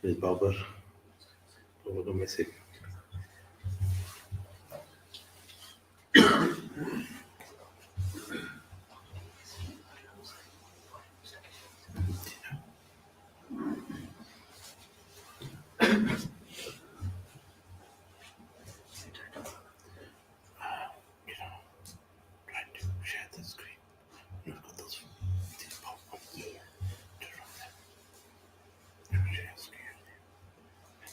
Is Babar over the message? Try to share the screen. You've got those pop-ups. Yeah. To run them. To share screen.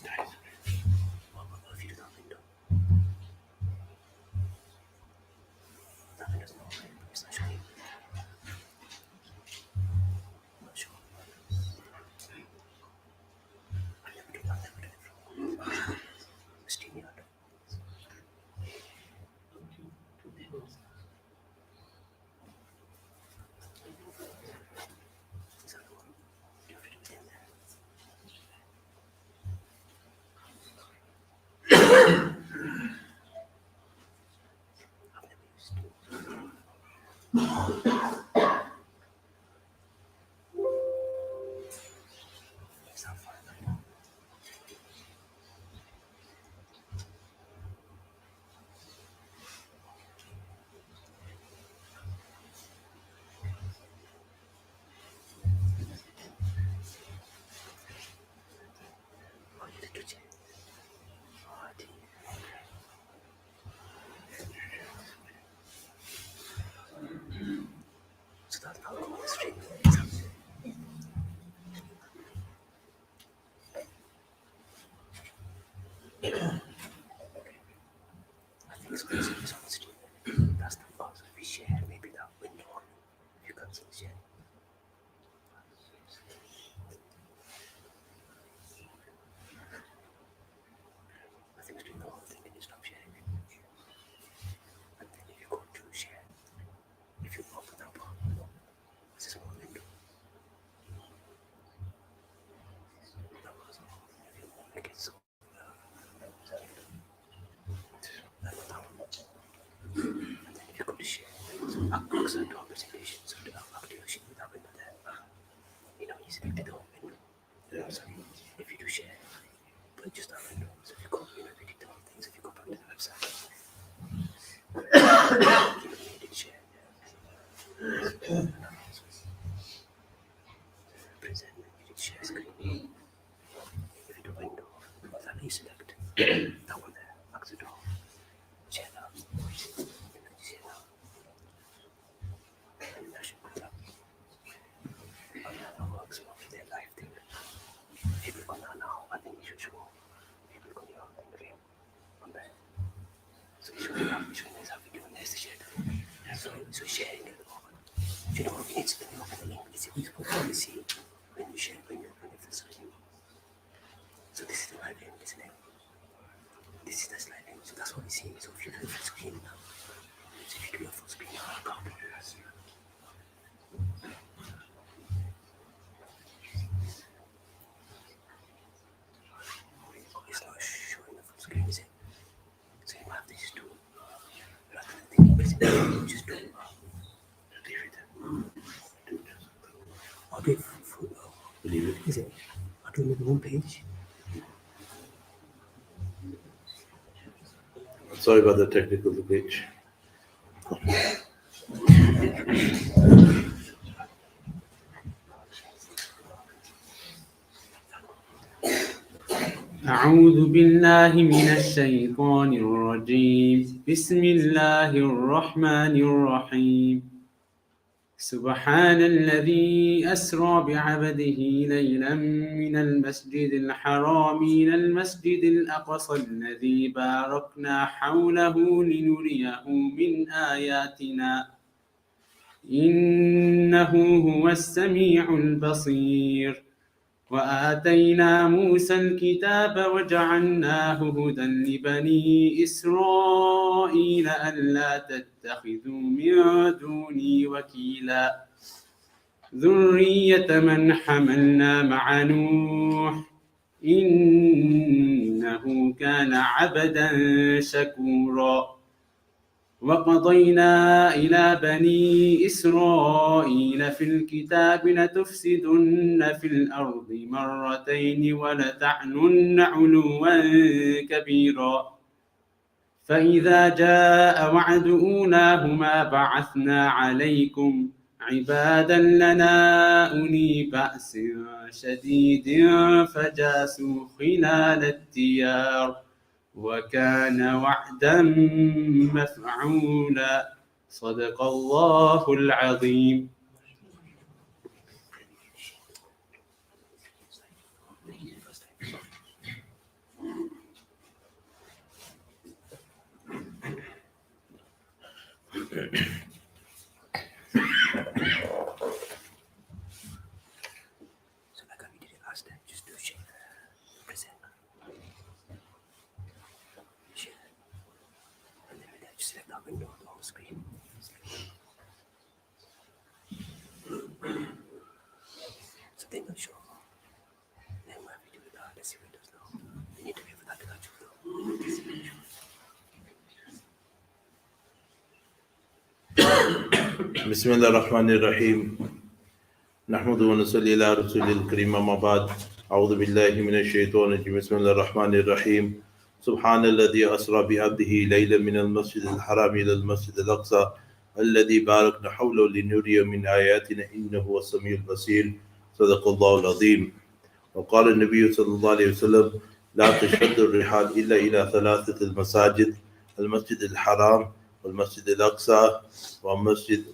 Entire screen. What if you do that window? That window's not right. It's not showing. I'm not sure. I'll never do that. Never do it from Steamy Under. Is that the one? You have to do it in there. I've never used it. Is that fine? Oh, you did it. Oh, I did. So that's not going straight. I think it's basically on Steam. That's the box. If we share, maybe that window on. If you can see share. I think it's doing the whole thing and you stop sharing it. And then if you go to share, if you open that box, it's a small window. That was all. If you want to make it so. And then if you go to share, so Al-Aqsa to presentation, so the activation with that window there. You know, you selected the whole window. Yeah. So if you do share, but just that window. So if you go, you know, if you did the whole thing, so if you go back to the website, you did share. Present, you did share screen. If you do window, then you select that one there, exit door. Share now. Share now. And that should put up. Oh yeah, that works well with their live thing. If you click on that now, I think you should show. If you click on your thing again, on there. So you should have how we do and there's the share. So sharing at the moment. You know, it's when you open the link, it's easy to see when you share, when you open the screen. So this is the live link, isn't it? This is the slide link, so that's what we see. So if you do the full screen now, so if you do your full screen now, I'll copy it. It's not showing the full screen, is it? So you have these two. Rather than thinking, basically, just do leave it. I'll do it full. Leave it. Is it? I'll do it on one page. Sorry about the technical glitch. أعوذ بالله من الشيطان الرجيم بسم الله الرحمن الرحيم سبحان الذي أسرى بعبده ليلا من المسجد الحرام إلى المسجد الأقصى الذي باركنا حوله لنريه من آياتنا إنه هو السميع البصير وآتينا موسى الكتاب وجعلناه هدى لبني إسرائيل ألا تتخذوا من دوني وكيلا ذرية من حملنا مع نوح إنه كان عبدا شكورا وقضينا إلى بني إسرائيل في الكتاب لتفسدن في الأرض مرتين ولتعلن علوا كبيرا فإذا جاء وعد أولاهما بعثنا عليكم عبادا لنا أولي بأس شديد فجاسوا خلال الديار وكان وعدا مفعولا صدق الله العظيم. So like how we did it last time, just do share, present, share, and then just select our window on the whole screen. So then it'll show. Then when we do that, let's see what it does now. We need to wait for that to catch up though. بسم الله الرحمن الرحيم نحمد ونصلي على رسول الكريم أما بعد أعوذ بالله من الشيطان الرجيم بسم الله الرحمن الرحيم سبحان الذي أسرى بعبده ليلا من المسجد الحرام إلى المسجد الأقصى الذي باركنا حوله لنري من آياتنا إنه هو السميع البصير صدق الله العظيم وقال النبي صلى الله عليه وسلم لا تشد الرحال إلا إلى ثلاثة المساجد المسجد الحرام والمسجد الأقصى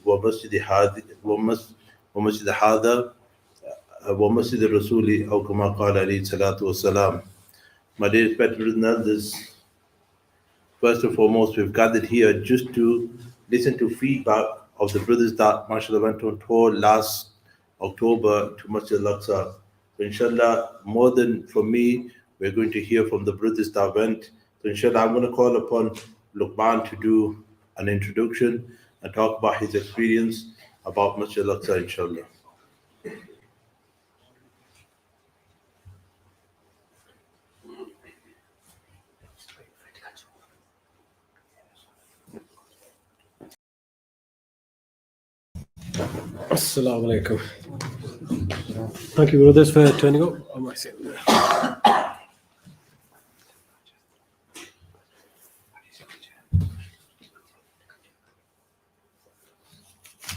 ومسجد هذا ومسجد الرسول أو كما قال عليه الصلاة والسلام. My dear respected brothers and elders, first and foremost, we've gathered here just to listen to feedback of the brothers that, mashallah, went on tour last October to Masjid Al-Aqsa. So inshallah, more than for me, we're going to hear from the brothers that went. So inshallah, I'm going to call upon Luqman to do an introduction and talk about his experience about Masjid Al-Aqsa, inshallah. Assalamu alaikum. Thank you, brothers, for turning up. I might sit there.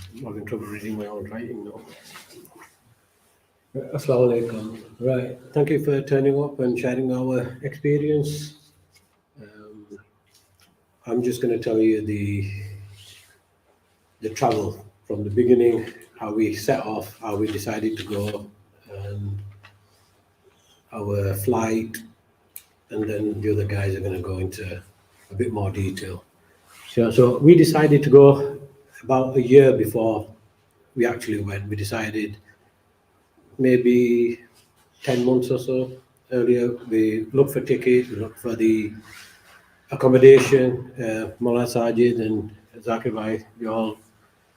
I'm having trouble reading my own writing now. Assalamu alaikum. Right. Thank you for turning up and sharing our experience. I'm just going to tell you the travel from the beginning, how we set off, how we decided to go, and our flight, and then the other guys are going to go into a bit more detail. So we decided to go about a year before we actually went. We decided maybe 10 months or so earlier. We looked for tickets, we looked for the accommodation. Mullah Sajid and Zakir Bhai, we all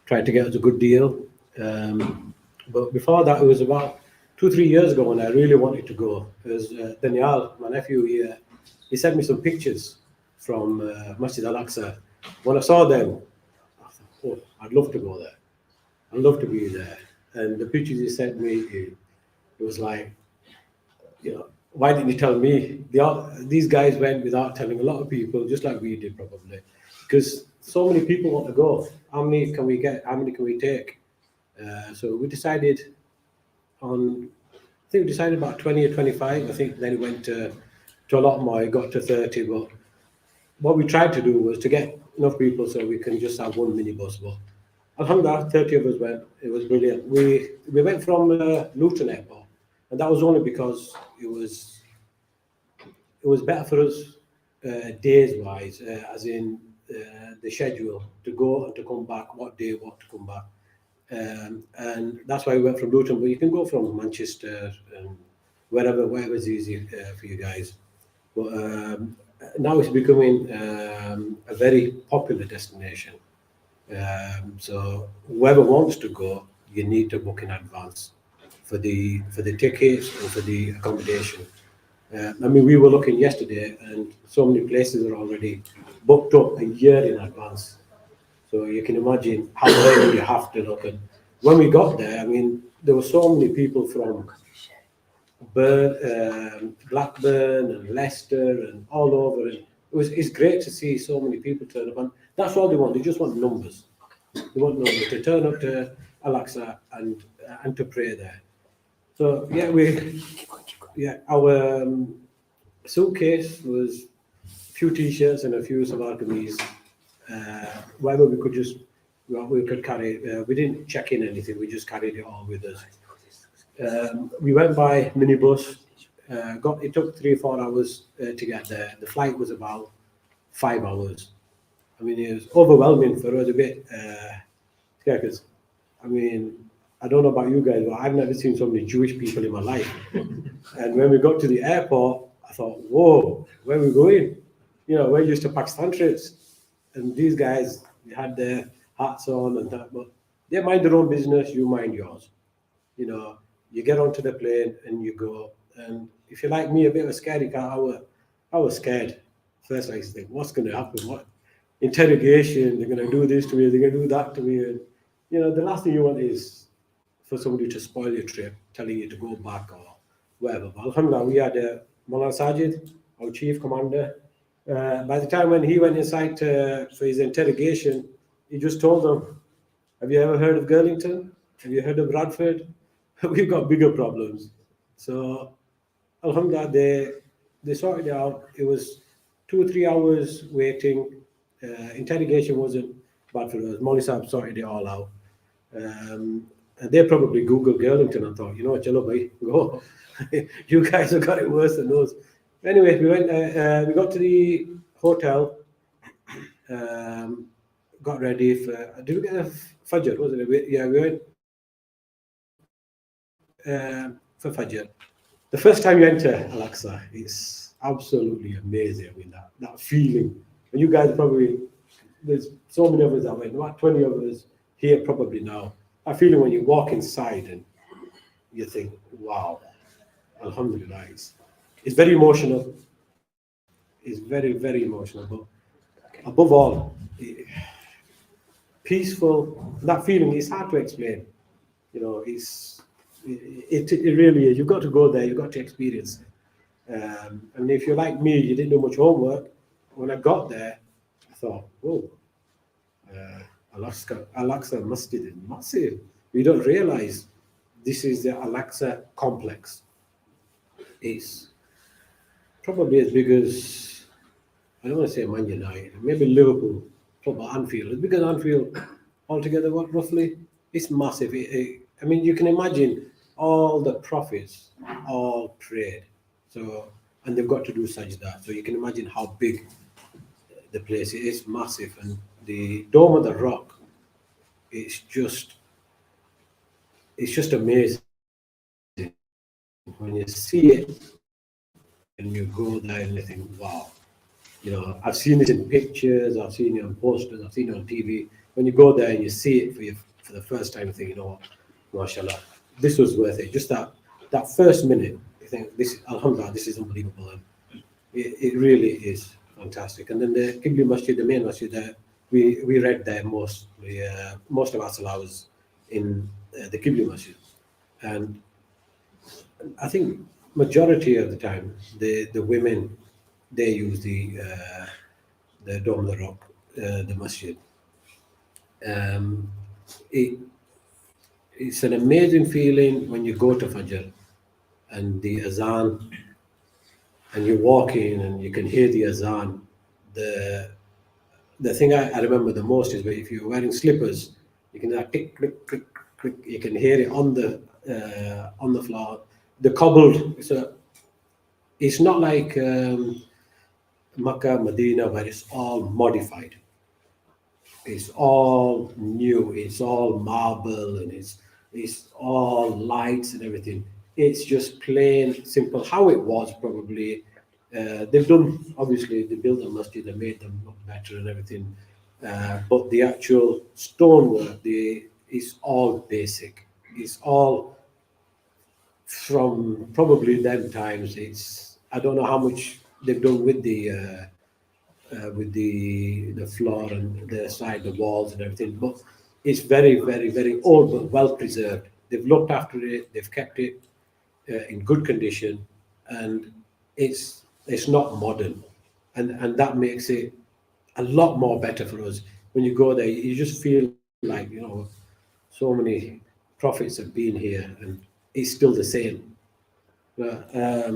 tried to get us a good deal. But before that, it was about 2-3 years ago when I really wanted to go. Because Daniel, my nephew here, he sent me some pictures from Masjid Al-Aqsa. When I saw them, I thought, oh, I'd love to go there. I'd love to be there. And the pictures he sent me, it was like, you know, why didn't you tell me? These guys went without telling a lot of people, just like we did probably. Because so many people want to go. How many can we get? How many can we take? So we decided about 20 or 25. I think then it went to a lot more. It got to 30. But what we tried to do was to get enough people so we can just have one minibus. But Alhamdulillah, 30 of us went. It was brilliant. We went from Luton Airport, and that was only because it was better for us days wise, as in the schedule to go and to come back, what day, what to come back. And that's why we went from Luton, but you can go from Manchester and wherever's easy for you guys. But now it's becoming a very popular destination. So whoever wants to go, you need to book in advance for the tickets and for the accommodation. I mean, we were looking yesterday, and so many places are already booked up a year in advance. So you can imagine how early you have to look. And when we got there, I mean, there were so many people from Blackburn and Leicester and all over. And it's great to see so many people turn up. And that's all they want. They just want numbers. They want numbers to turn up to Al-Aqsa and to pray there. So yeah, our suitcase was a few t-shirts and a few salwar kameez, whatever we could carry. We didn't check in anything. We just carried it all with us. We went by minibus. It took 3 or 4 hours to get there. The flight was about 5 hours. I mean, it was overwhelming for us a bit. Because, I mean, I don't know about you guys, but I've never seen so many Jewish people in my life. And when we got to the airport, I thought, whoa, where are we going? You know, we're used to Pakistan trips. And these guys had their hats on and that, but they mind their own business, you mind yours. You know, you get onto the plane and you go. And if you're like me, a bit of a scaredy cat, I was scared. First I used to think, what's going to happen? What interrogation? They're going to do this to me, they're going to do that to me. And, you know, the last thing you want is for somebody to spoil your trip, telling you to go back or whatever. But alhamdulillah, we had Mullah Sajid, our chief commander. By the time when he went inside for his interrogation, he just told them, have you ever heard of Girlington? Have you heard of Bradford? We've got bigger problems. So alhamdulillah, they sorted it out. It was 2 or 3 hours waiting. Interrogation wasn't bad for us. Molly Saab sorted it all out. And they probably Googled Girlington and thought, you know what, chalo bhai, go. You guys have got it worse than those. Anyway, we we got to the hotel, got ready for, did we get a Fajr, wasn't it? Yeah, we went for Fajr. The first time you enter Al-Aqsa, it's absolutely amazing. I mean, that feeling. And you guys probably, there's so many of us that went, about 20 of us here probably now. That feeling when you walk inside and you think, wow, alhamdulillah. It's very emotional. It's very, very emotional. But above all, peaceful, that feeling is hard to explain. You know, it really is. You've got to go there, you've got to experience it. And if you're like me, you didn't do much homework. When I got there, I thought, whoa, Al-Aqsa Masjid is massive. We don't realize this is the Al-Aqsa complex. It's probably as big as, I don't want to say Man United, maybe Liverpool, probably Anfield. As big as Anfield altogether, what roughly? It's massive. I mean, you can imagine all the prophets all prayed. So, and they've got to do sajda. So you can imagine how big the place is. It's massive. And the Dome of the Rock, it's just amazing. When you see it and you go there and you think, wow. You know, I've seen it in pictures, I've seen it on posters, I've seen it on TV. When you go there and you see it for the first time, you think, you know what, mashallah, this was worth it. Just that first minute, you think, alhamdulillah, this is unbelievable. And it really is fantastic. And then the Qibli Masjid, the main masjid there, we read there most of our salawats in the Qibli Masjid. And I think majority of the time, the women, they use the Dome of the Rock, the masjid. It's an amazing feeling when you go to Fajr and the azan, and you walk in and you can hear the azan. The thing I remember the most is if you're wearing slippers You can tick, click, click, click. You can hear it on the floor. The cobbled. So it's not like Makkah, Medina, where it's all modified. It's all new. It's all marble, and it's all lights and everything. It's just plain simple how it was probably. They've done, obviously they built a masjid and made them look better and everything, but the actual stonework, is all basic. It's all from probably them times. I don't know how much they've done with the floor and the side, the walls and everything, but it's very, very, very old but well preserved. They've looked after it. They've kept it in good condition, and it's not modern, and that makes it a lot more better for us. When you go there, you just feel like, so many prophets have been here, and it's still the same. But I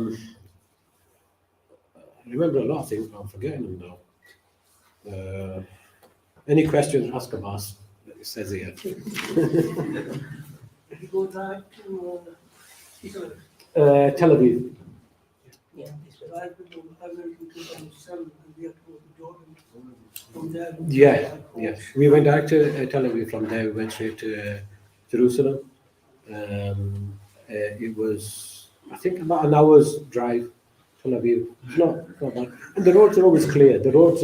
remember a lot of things, but I'm forgetting them now. Any questions? Ask Abbas. It says here. Did you go direct to Israel? Tel Aviv. Yeah. I went in 2007 and we had to go to Jordan. From there, Yeah. We went direct to Tel Aviv. From there, we went straight to Jerusalem. It was, I think, about an hour's drive. Tel Aviv. It's not bad. And the roads are always clear. The roads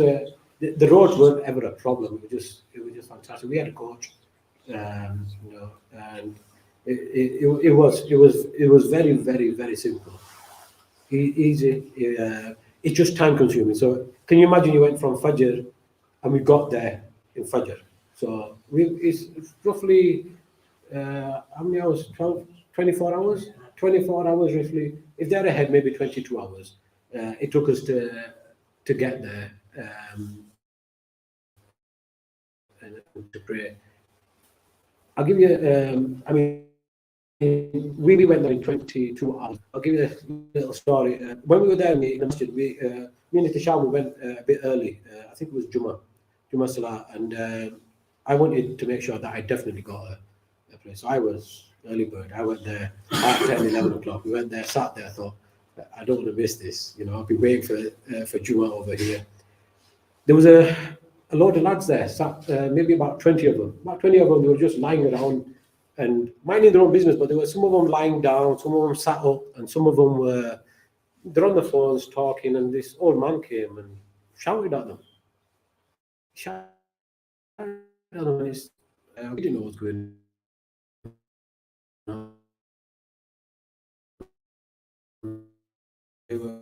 weren't ever a problem. It was just fantastic. We had a coach, and it was very, very, very simple, easy. It's just time consuming. So can you imagine, you went from Fajr and we got there in Fajr. So it's roughly how many hours? 24 hours? 24 hours roughly. If they're ahead, maybe 22 hours. It took us to get there. And to pray. I'll give you, we went there in 22 hours. I'll give you a little story. When we were there in the masjid, me and Tisham, we went a bit early. I think it was Jummah Salah, and I wanted to make sure that I definitely got a place. So I was early bird. I went there at 10, 11 o'clock. We went there, sat there, thought, I don't want to miss this. I've been waiting for Jummah over here. There was a load of lads there, sat, maybe about 20 of them. About 20 of them, they were just lying around and minding their own business, but there were some of them lying down, some of them sat up, and some of them they're on the phones talking, and this old man came and shouted at them. Shouted at them, and we didn't know what was going on. They were,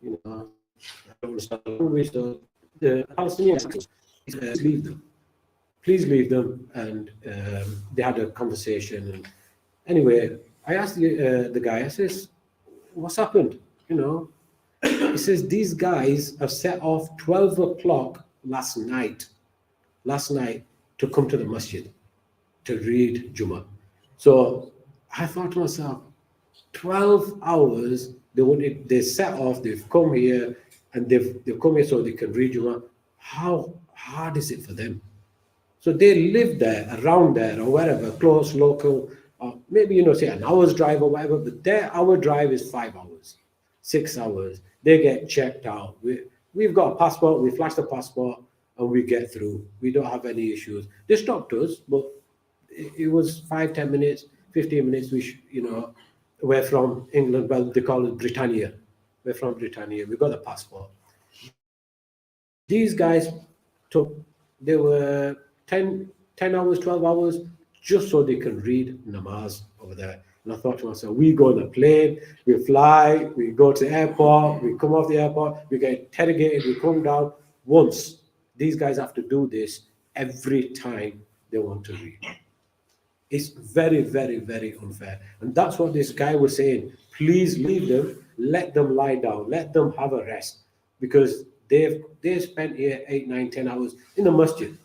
I don't understand the language, so the Palestinians, leave them. Please leave them. And they had a conversation. And anyway, I asked the guy, I says, what's happened? He says, these guys have set off 12 o'clock last night to come to the masjid to read Jummah. So I thought to myself, 12 hours, they set off, they've come here, and they've come here so they can read Jummah. How hard is it for them? So they live there, around there, or wherever, close, local, or maybe, say an hour's drive or whatever, but our drive is 5 hours, 6 hours. They get checked out. We've got a passport, we flash the passport, and we get through. We don't have any issues. They stopped us, but it was 5, 10 minutes, 15 minutes. We're from England. Well, they call it Britannia. We're from Britannia. We got a passport. These guys they were 10 hours, 12 hours, just so they can read namaz over there. And I thought to myself, we go on a plane, we fly, we go to the airport, we come off the airport, we get interrogated, we come down. Once, these guys have to do this every time they want to read. It's very, very, very unfair. And that's what this guy was saying. Please leave them, let them lie down, let them have a rest. Because they spent here 8, 9, 10 hours in the masjid.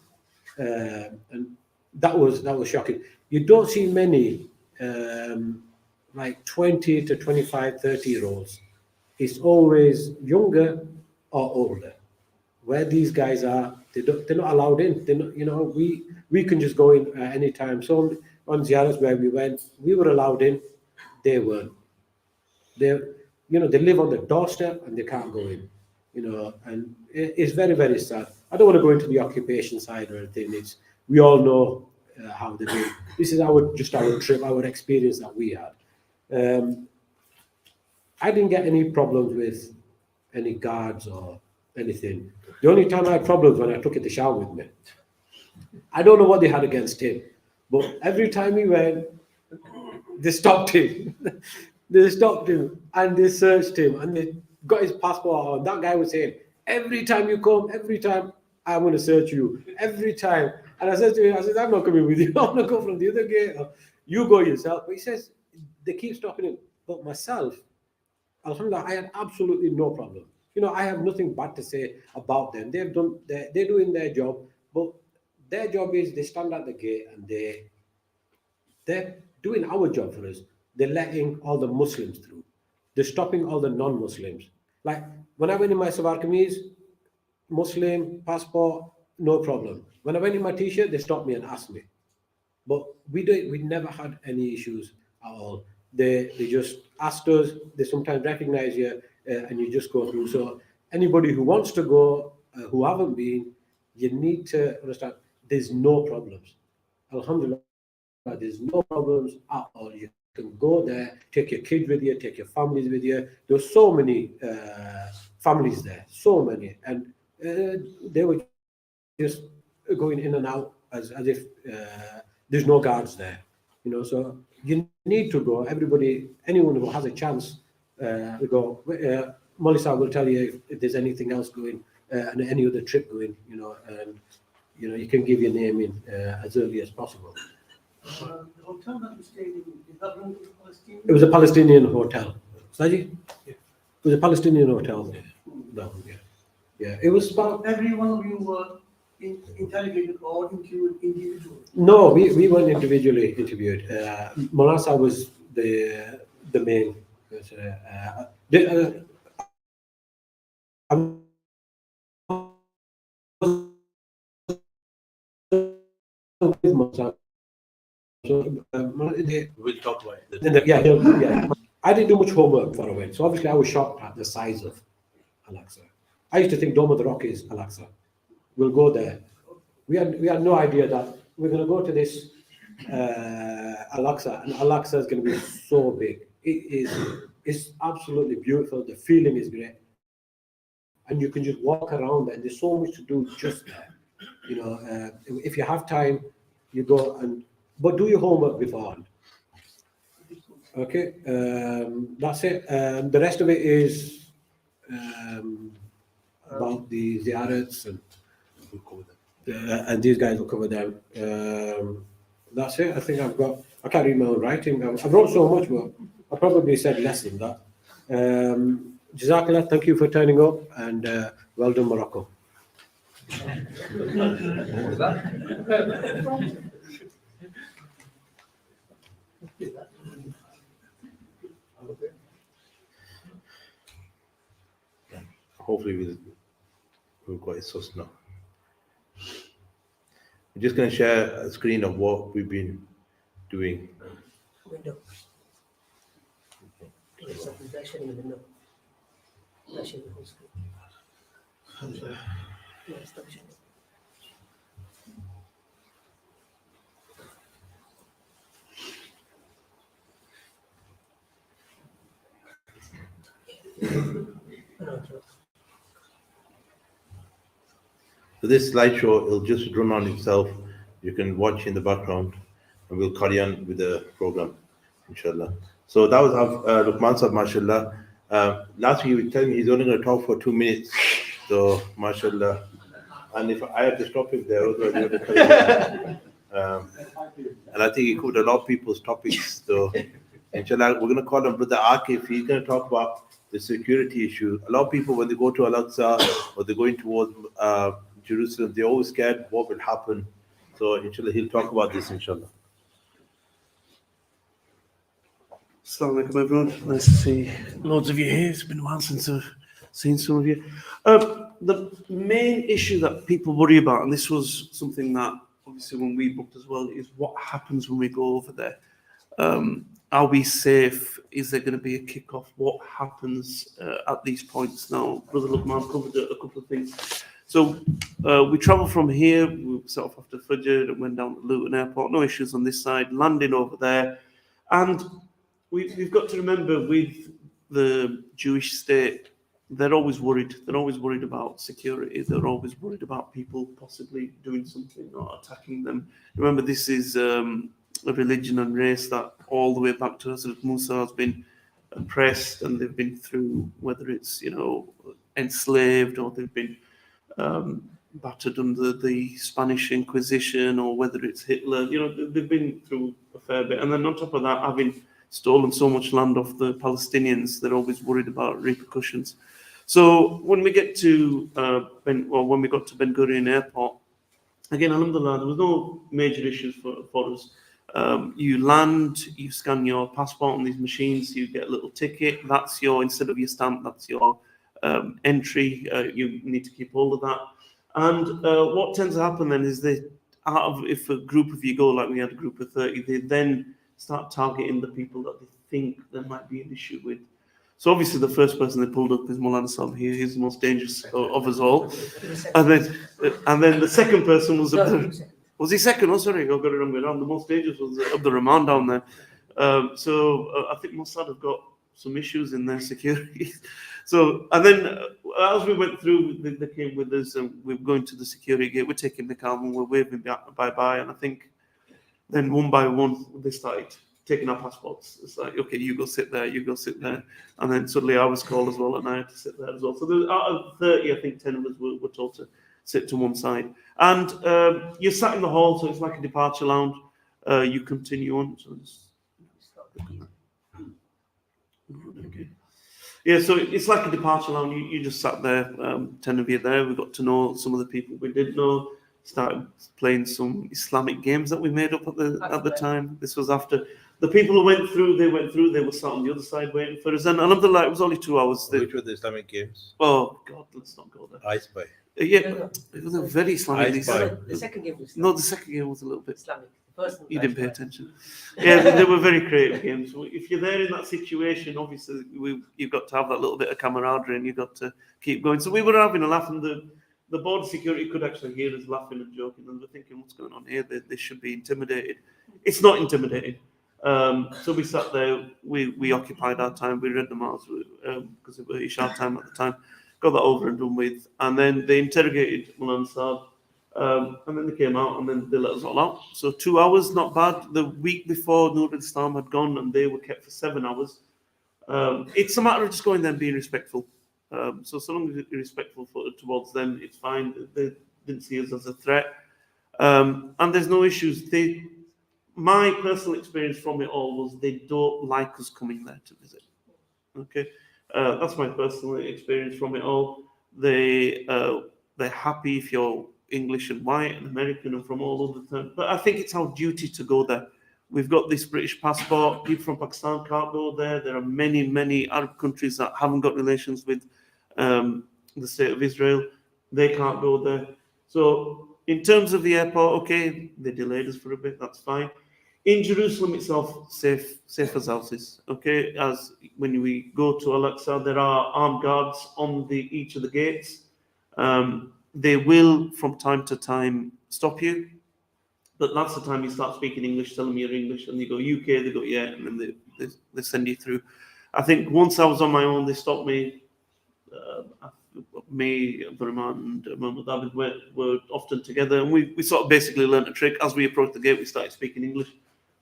And that was shocking. You don't see many like 20 to 25, 30-year-olds. It's always younger or older. where these guys are, they're not allowed in. They're not, you know, we can just go in at any time. So on ziyaras where we went, we were allowed in, they weren't. They, you know, they live on the doorstep and they can't go in. You know, and it's very, very sad. I don't want to go into the occupation side or anything. It's, we all know how they do. This is our trip, our experience that we had. I didn't get any problems with any guards or anything. The only time I had problems when I took it to shower with me. I don't know what they had against him, but every time he went, they stopped him. They stopped him and they searched him and they got his passport on. That guy was saying, every time you come, every time I'm going to search you, every time. And I said to him, I said, I'm not coming with you. I'm not going from the other gate. You go yourself. But he says, they keep stopping him. But myself, alhamdulillah, I had absolutely no problem. You know, I have nothing bad to say about them. They're doing their job, but their job is they stand at the gate and they're doing our job for us. They're letting all the Muslims through. They're stopping all the non-Muslims. Like when I went in my Savar Kameez, Muslim, passport, no problem. When I went in my t-shirt, they stopped me and asked me. But we never had any issues at all. They just asked us, they sometimes recognize you and you just go through. So anybody who wants to go, who haven't been, you need to understand there's no problems. Alhamdulillah, there's no problems at all. You can go there, take your kids with you, take your families with you. There's so many families there, so many. And they were just going in and out as if there's no guards there. You know, so you need to go. Everybody, anyone who has a chance to go. Molisa will tell you if there's anything else going and any other trip going, you know, and you know, you can give your name in as early as possible. The hotel that we stayed in, is that run by Palestinian? It was a Palestinian hotel. Saji? Yeah. It was a Palestinian hotel. Yeah. No, yeah. Yeah. It was about. Every one of you were interrogated or interviewed individually? No, we weren't individually interviewed. Molasa was the main. We'll talk about it. Yeah. I didn't do much homework before I went, so obviously I was shocked at the size of Al-Aqsa. I used to think Dome of the Rock is Al-Aqsa. We'll go there. We had no idea that we're going to go to this Al-Aqsa, and Al-Aqsa is going to be so big. It's absolutely beautiful. The feeling is great, and you can just walk around there. And there's so much to do just there. You know, if you have time, you go but do your homework beforehand. Okay, that's it. The rest of it is about the ziyarats and we'll cover them. And these guys will cover them. That's it. I think I can't read my own writing. I wrote so much, but I probably said less than that. Jazakallah, thank you for turning up, and well done, Morocco. What was that? Hopefully we've got it sus now. I'm just going to share a screen of what we've been doing. Window. Stop sharing the window. Stop sharing the whole screen. Yeah, stop sharing. So this slideshow, it'll just run on itself. You can watch in the background, and we'll carry on with the program, inshallah. So that was Luqman Sahab, mashallah. Last week he was telling me he's only going to talk for 2 minutes. So, mashallah. And if I had to stop him there, otherwise he would have and I think he covered a lot of people's topics. So, inshallah, we're going to call him Brother Akif. He's going to talk about the security issue. A lot of people, when they go to Al-Aqsa or they're going towards Jerusalem, they're always scared what will happen. So, inshallah, he'll talk about this, inshallah. Assalamu alaikum, everyone. Nice to see loads of you here. It's been a while since I've seeing some of you. The main issue that people worry about, and this was something that obviously when we booked as well, is what happens when we go over there. Are we safe? Is there going to be a kickoff? What happens at these points? Now, Brother Lukman covered a couple of things. So we travelled from here, we set off after Fajr and went down to Luton Airport, no issues on this side, landing over there. And we've got to remember with the Jewish state, they're always worried. They're always worried about security. They're always worried about people possibly doing something or attacking them. Remember, this is a religion and race that all the way back to Hazrat Musa has been oppressed, and they've been through, whether it's, enslaved, or they've been battered under the Spanish Inquisition, or whether it's Hitler, they've been through a fair bit. And then on top of that, having stolen so much land off the Palestinians, they're always worried about repercussions. So when we get to when we got to Ben Gurion Airport, again, alhamdulillah, there was no major issues for us. You land, you scan your passport on these machines, you get a little ticket. That's instead of your stamp, that's your entry. You need to keep hold of that. And what tends to happen then is if a group of you go, like we had a group of 30, they then start targeting the people that they think there might be an issue with. So obviously the first person they pulled up is Maulana Sahib here. He's the most dangerous of us all. And then the second person was was he second? Oh, sorry, I got it wrong way around. The most dangerous was Abdul Rahman down there. So I think Mossad have got some issues in their security. So, and then as we went through, they came with us, and we were going to the security gate. We're taking the car and we're waving bye-bye. And I think then one by one, they started taking our passports. It's like, okay, you go sit there, you go sit there. And then suddenly I was called as well, and I had to sit there as well. So there was, out of 30, I think 10 of us were told to sit to one side. And you're sat in the hall, so it's like a departure lounge. You continue on. So okay. Yeah, so it's like a departure lounge. You just sat there, 10 of you there. We got to know some of the people we did know. Started playing some Islamic games that we made up at the time. This was after the people who went through. They were sat on the other side waiting for us. And alhamdulillah, it was only 2 hours. Which were the Islamic games? Oh God, let's not go there. I Spy. Yeah, it was a very Islamic. The second game was No, the second game was a little bit Islamic. The first one was You didn't pay Islamic. attention. Yeah, they were very creative games. If you're there in that situation, obviously you've got to have that little bit of camaraderie, and you've got to keep going. So we were having a laugh, and the border security could actually hear us laughing and joking, and they're thinking, what's going on here? They should be intimidated. It's not intimidating. So we sat there, we occupied our time, we read the Mars because it was Isha time at the time, got that over and done with, and then they interrogated Mullah Saab. And then they came out, and then they let us all out. So 2 hours, not bad. The week before, Nur al-Islam had gone, and they were kept for 7 hours. It's a matter of just going there and being respectful. So long as you're respectful towards them, it's fine. They didn't see us as a threat. And there's no issues. My personal experience from it all was they don't like us coming there to visit. Okay? That's my personal experience from it all. They're happy if you're English and white and American and from all over the time. But I think it's our duty to go there. We've got this British passport. People from Pakistan can't go there. There are many, many Arab countries that haven't got relations with the state of Israel. They can't go there. So in terms of the airport, okay, they delayed us for a bit. That's fine. In Jerusalem itself, safe as houses. Okay, as when we go to Al-Aqsa, there are armed guards on each of the gates. They will, from time to time, stop you. But that's the time you start speaking English, tell them you're English, and you go UK, they go, yeah, and then they send you through. I think once I was on my own, they stopped me. Me, Abdurrahman, and Muhammad Abid were often together, and we sort of basically learned a trick. As we approached the gate, we started speaking English.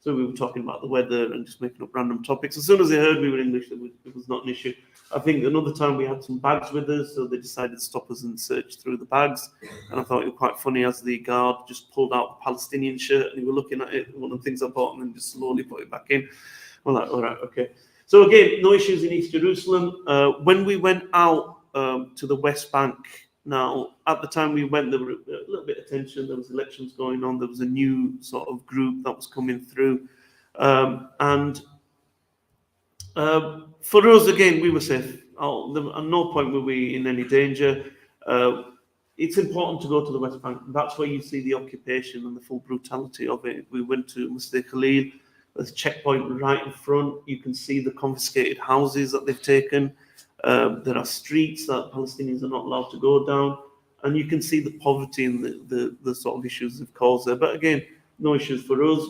So we were talking about the weather and just making up random topics. As soon as they heard we were English, it was not an issue. I think another time we had some bags with us, so they decided to stop us and search through the bags. And I thought it was quite funny as the guard just pulled out the Palestinian shirt, and we were looking at it, one of the things I bought, and then just slowly put it back in. We're like, all right, okay. So again, no issues in East Jerusalem. When we went out to the West Bank, now at the time we went, there were a little bit of tension. There was elections going on. There was a new sort of group that was coming through, and for us again, we were safe. At no point were we in any danger. It's important to go to the West Bank. That's where you see the occupation and the full brutality of it. We went to Masjid Khalil. There's a checkpoint right in front. You can see the confiscated houses that they've taken. There are streets that Palestinians are not allowed to go down. And you can see the poverty and the sort of issues they've caused there. But again, no issues for us.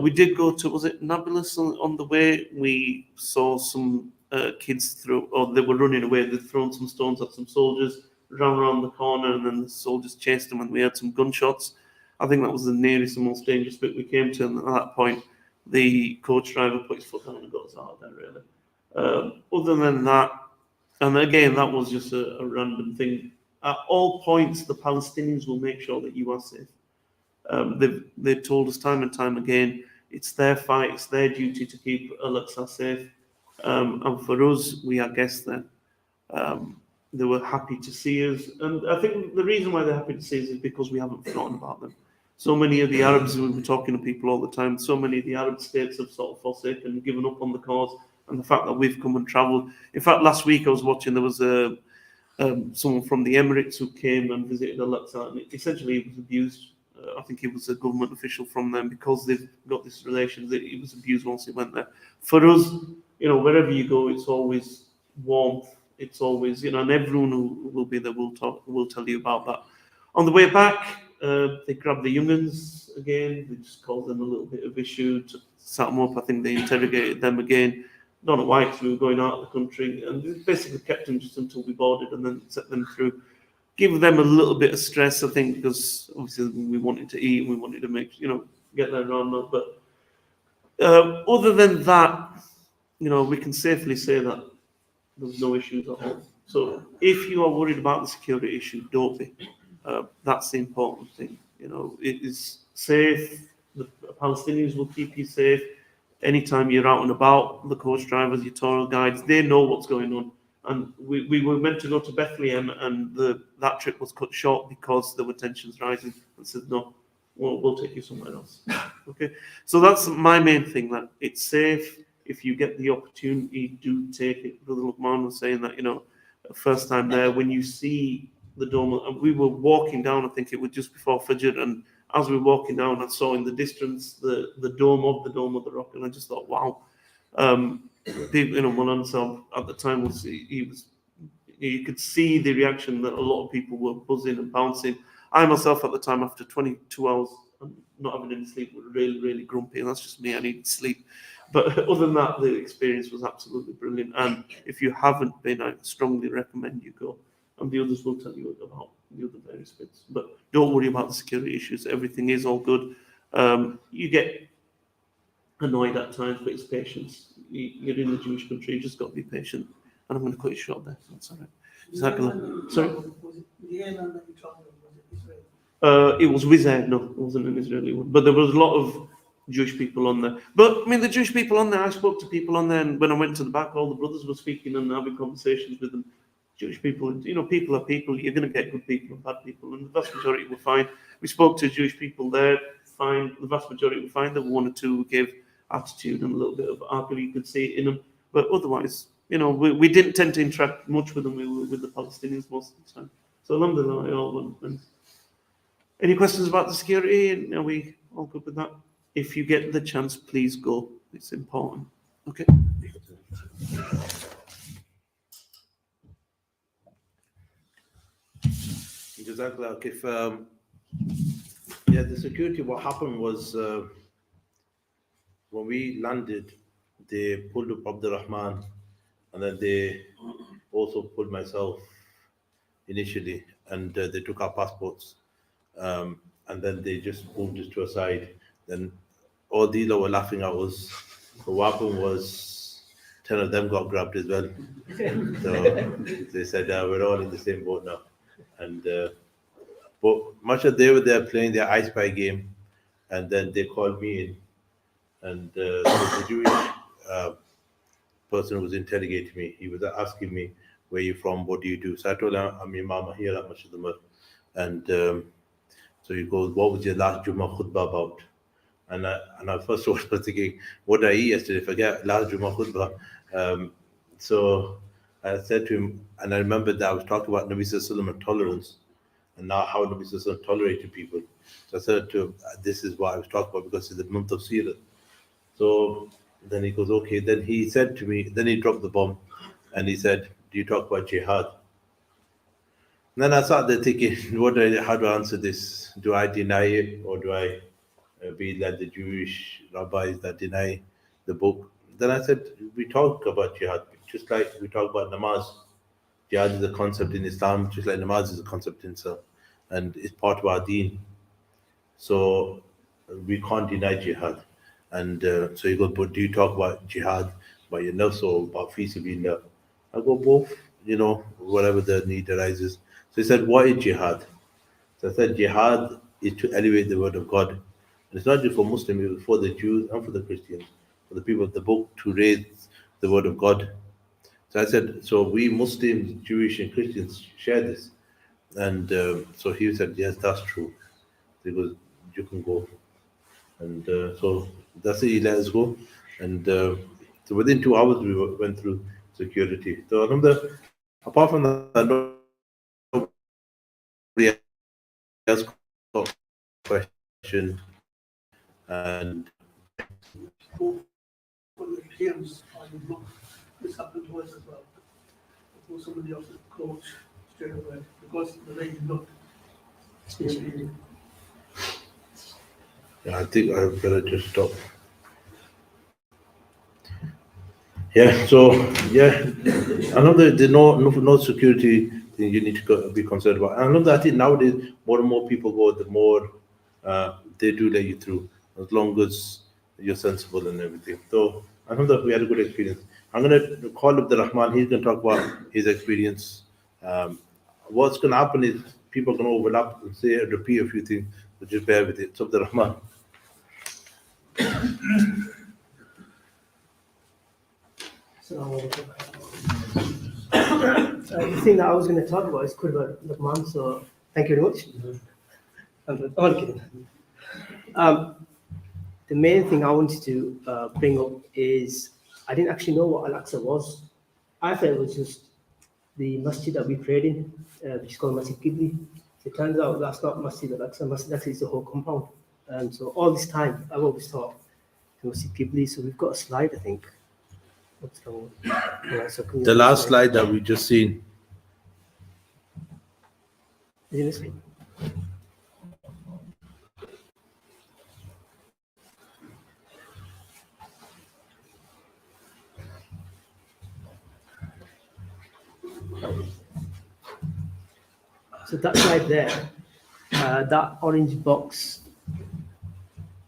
We did go to, was it Nablus on the way? We saw some kids they were running away. They'd thrown some stones at some soldiers, ran around the corner, and then the soldiers chased them, and we heard some gunshots. I think that was the nearest and most dangerous bit we came to, and at that point, the coach driver put his foot down and got us out there, really. Other than that, and again, that was just a random thing. At all points, the Palestinians will make sure that you are safe. They've told us time and time again, it's their fight, it's their duty to keep Al-Aqsa safe. And for us, we are guests there. They were happy to see us. And I think the reason why they're happy to see us is because we haven't forgotten about them. So many of the Arabs, we were talking to people all the time, so many of the Arab states have sort of forsaken and given up on the cause, and the fact that we've come and travelled. In fact, last week I was watching, there was someone from the Emirates who came and visited Al-Aqsa, and essentially he was abused. I think he was a government official from them, because they've got this relation. He was abused once he went there. For us, wherever you go, it's always warmth. It's always, and everyone who will be there will tell you about that. On the way back, they grabbed the young'uns again. They just caused them a little bit of issue, sat them up. I think they interrogated them again. Don't know why, because we were going out of the country, and we basically kept them just until we boarded, and then set them through. Give them a little bit of stress, I think, because obviously we wanted to eat, and we wanted to make, get there around that. But other than that, we can safely say that there's no issues at all. So if you are worried about the security issue, don't be. That's the important thing. It is safe. The Palestinians will keep you safe. Anytime you're out and about, the coach drivers, your tour guides, they know what's going on. And we were meant to go to Bethlehem, and that trip was cut short because there were tensions rising. And said, no, we'll take you somewhere else. Okay, so that's my main thing, that it's safe. If you get the opportunity, do take it. Brother Luqman was saying that, first time there, when you see the dome, and we were walking down, I think it was just before Fajr, and as we were walking down, I saw in the distance the dome of the rock, and I just thought, wow. People, Molan Sahib at the time you could see the reaction that a lot of people were buzzing and bouncing. I myself at the time, after 22 hours and not having any sleep, was really, really grumpy, and that's just me. I needed sleep. But other than that, the experience was absolutely brilliant. And if you haven't been, I strongly recommend you go. And the others will tell you about the other various bits. But don't worry about the security issues. Everything is all good. You get annoyed at times, but it's patience. You're in a Jewish country, you just got to be patient. And I'm going to cut it short there. That's all right. Sorry? Was it the airline that you traveled on? Was it Israel? It was Wizz Air. No, it wasn't an Israeli one. But there was a lot of Jewish people on there. But, the Jewish people on there, I spoke to people on there, and when I went to the back, all the brothers were speaking and having conversations with them. Jewish people, people are people. You're going to get good people and bad people, and the vast majority were fine. We spoke to Jewish people there, fine. The vast majority were fine. There were one or two who gave attitude and a little bit of argument, you could see it in them. But otherwise, we didn't tend to interact much with them. We were with the Palestinians most of the time. So alhamdulillah, it all went. Any questions about the security? Are we all good with that? If you get the chance, please go. It's important. Okay. Jazakallah. The security, what happened was when we landed, they pulled up Abdurrahman, and then they also pulled myself initially, and they took our passports, and then they just pulled us to a side. Then all these were laughing at us. So what happened was 10 of them got grabbed as well. So they said, we're all in the same boat now. And but much of they were there playing their I Spy game, and then they called me in, and the Jewish person who was interrogating me, he was asking me, where are you from, what do you do? So I told him, I'm Imam here at Masjid. And so he goes, what was your last Jummah khutbah about? And I first was thinking, what did I eat yesterday? Forget last Jummah khutbah. So I said to him, and I remember that I was talking about Nabi Sallallahu Alaihi Wasallam and tolerance, and now how Nabi Sallallahu Alaihi Wasallam tolerated people. So I said to him, this is what I was talking about because it's the month of Seerah. So then he goes, okay. Then he said to me, then he dropped the bomb, and he said, do you talk about jihad? And then I sat there thinking, how do I answer this? Do I deny it, or do I be like the Jewish rabbis that deny the book? Then I said, we talk about jihad, just like we talk about namaz. Jihad is a concept in Islam, just like namaz is a concept in Islam, and it's part of our deen. So we can't deny jihad. And so he goes, but do you talk about jihad by your nafs or about fi sabilillah? I go, both, whatever the need arises. So he said, what is jihad? So I said, jihad is to elevate the word of God. And it's not just for Muslims, it's for the Jews and for the Christians, for the people of the book, to raise the word of God. So I said, so we Muslims, Jewish and Christians share this. And so he said, yes, that's true. He goes, you can go. And so that's it, he let us go. And so within 2 hours, we went through security. So apart from that, nobody else got question. And For the games, I would look, this happened to us as well. Before somebody else would coach straight away, because the way you looked. yeah, I think I better just stop. Yeah, so yeah, I know that there's no security thing you need to be concerned about. I know that I think nowadays more and more people go, the more they do let you through, as long as you're sensible and everything. So I know that we had a good experience. I'm gonna call up the Rahman. He's gonna talk about his experience. What's gonna happen is people are gonna overlap and say repeat a few things, so just bear with it. So the Rahman. The thing that I was going to talk about is Qurba Luqman, so thank you very much. I'm only kidding. The main thing I wanted to bring up is I didn't actually know what Al-Aqsa was. I thought it was just the masjid that we prayed in, which is called Masjid Qibli. It turns out that's not Masjid Al-Aqsa. Masjid Al-Aqsa is the whole compound. And so all this time, I've always thought it was Masjid Qibli. So we've got a slide, I think. What's wrong? Yeah, so can you The last slide that we just seen. Is it this one? So that slide there, that orange box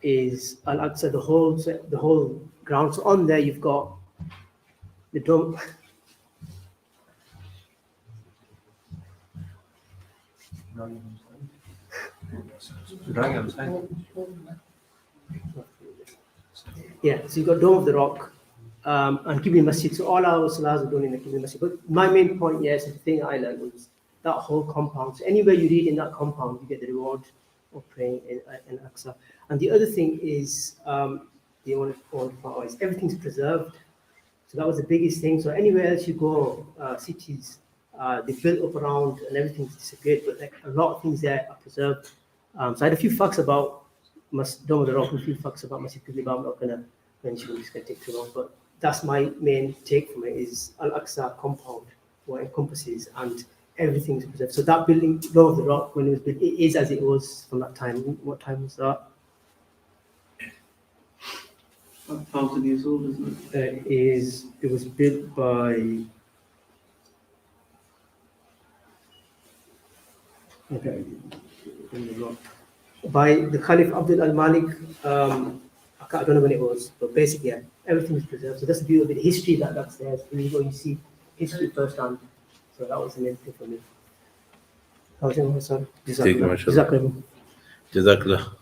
is Al-Aqsa, the whole ground. So on there you've got the dome. Yeah, so you've got Dome of the Rock and Qibli Masjid. So all our salahs are done in the Qibli Masjid. But my main point, yes, the thing I learned was that whole compound. So anywhere you read in that compound, you get the reward of praying in Aqsa. And the other thing is, the only part is everything's preserved. So that was the biggest thing. So anywhere else you go, cities, they built up around and everything's disappeared, but like a lot of things there are preserved. So I had a few facts about Dome of the Rock, a few facts about Masjid Qibli, but I'm not going to mention, it's going to take too long. But that's my main take from it is Al-Aqsa compound, what it encompasses, and everything's preserved. So that building, Dome of the Rock, when it was built, it is as it was from that time. What time was that? 1,000 years old, isn't it? It was built by by the Caliph Abdul al-Malik. I don't know when it was, but basically, yeah, everything is preserved. So that's the beauty of it. The history that's there. When you go, you see history firsthand. So that was the main thing for me. Thank you, mashallah. Jazakallah.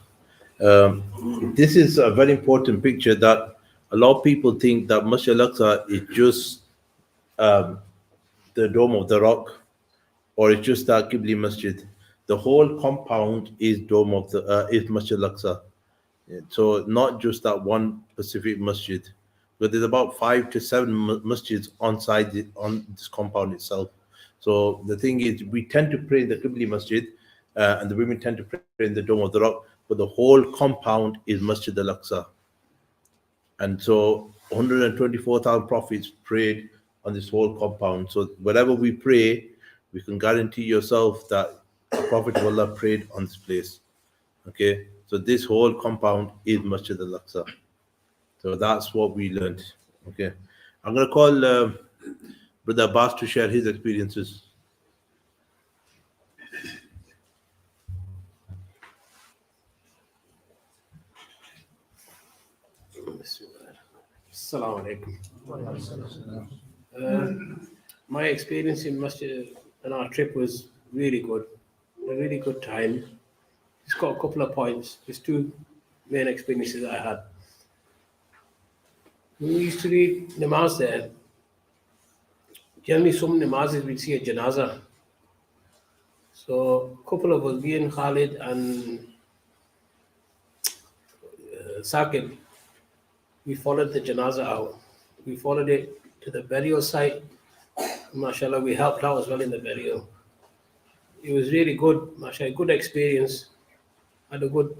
This is a very important picture that a lot of people think that Masjid Al-Aqsa is just the Dome of the Rock, or it's just that Qibli Masjid. The whole compound is Dome of the is Masjid Al-Aqsa. So not just that one specific masjid. but there's about 5 to 7 masjids on this compound itself. So the thing is, we tend to pray in the Qibli Masjid, and the women tend to pray in the Dome of the Rock, but the whole compound is Masjid Al-Aqsa. And so 124,000 prophets prayed on this whole compound. So wherever we pray, we can guarantee yourself that the Prophet of Allah prayed on this place. Okay, so this whole compound is Masjid Al-Aqsa. So that's what we learned. Okay, I'm going to call Brother Abbas to share his experiences. Assalamu alaikum. My experience in Masjid on our trip was really good. A really good time. It's got a couple of points. There's two main experiences I had. When we used to read namaz there, generally some namazes we'd see a janaza. So a couple of us, me and Khalid and Saqib, we followed the janaza out. We followed it to the burial site. MashaAllah, we helped out as well in the burial. It was really good, MashaAllah, good experience. Had a good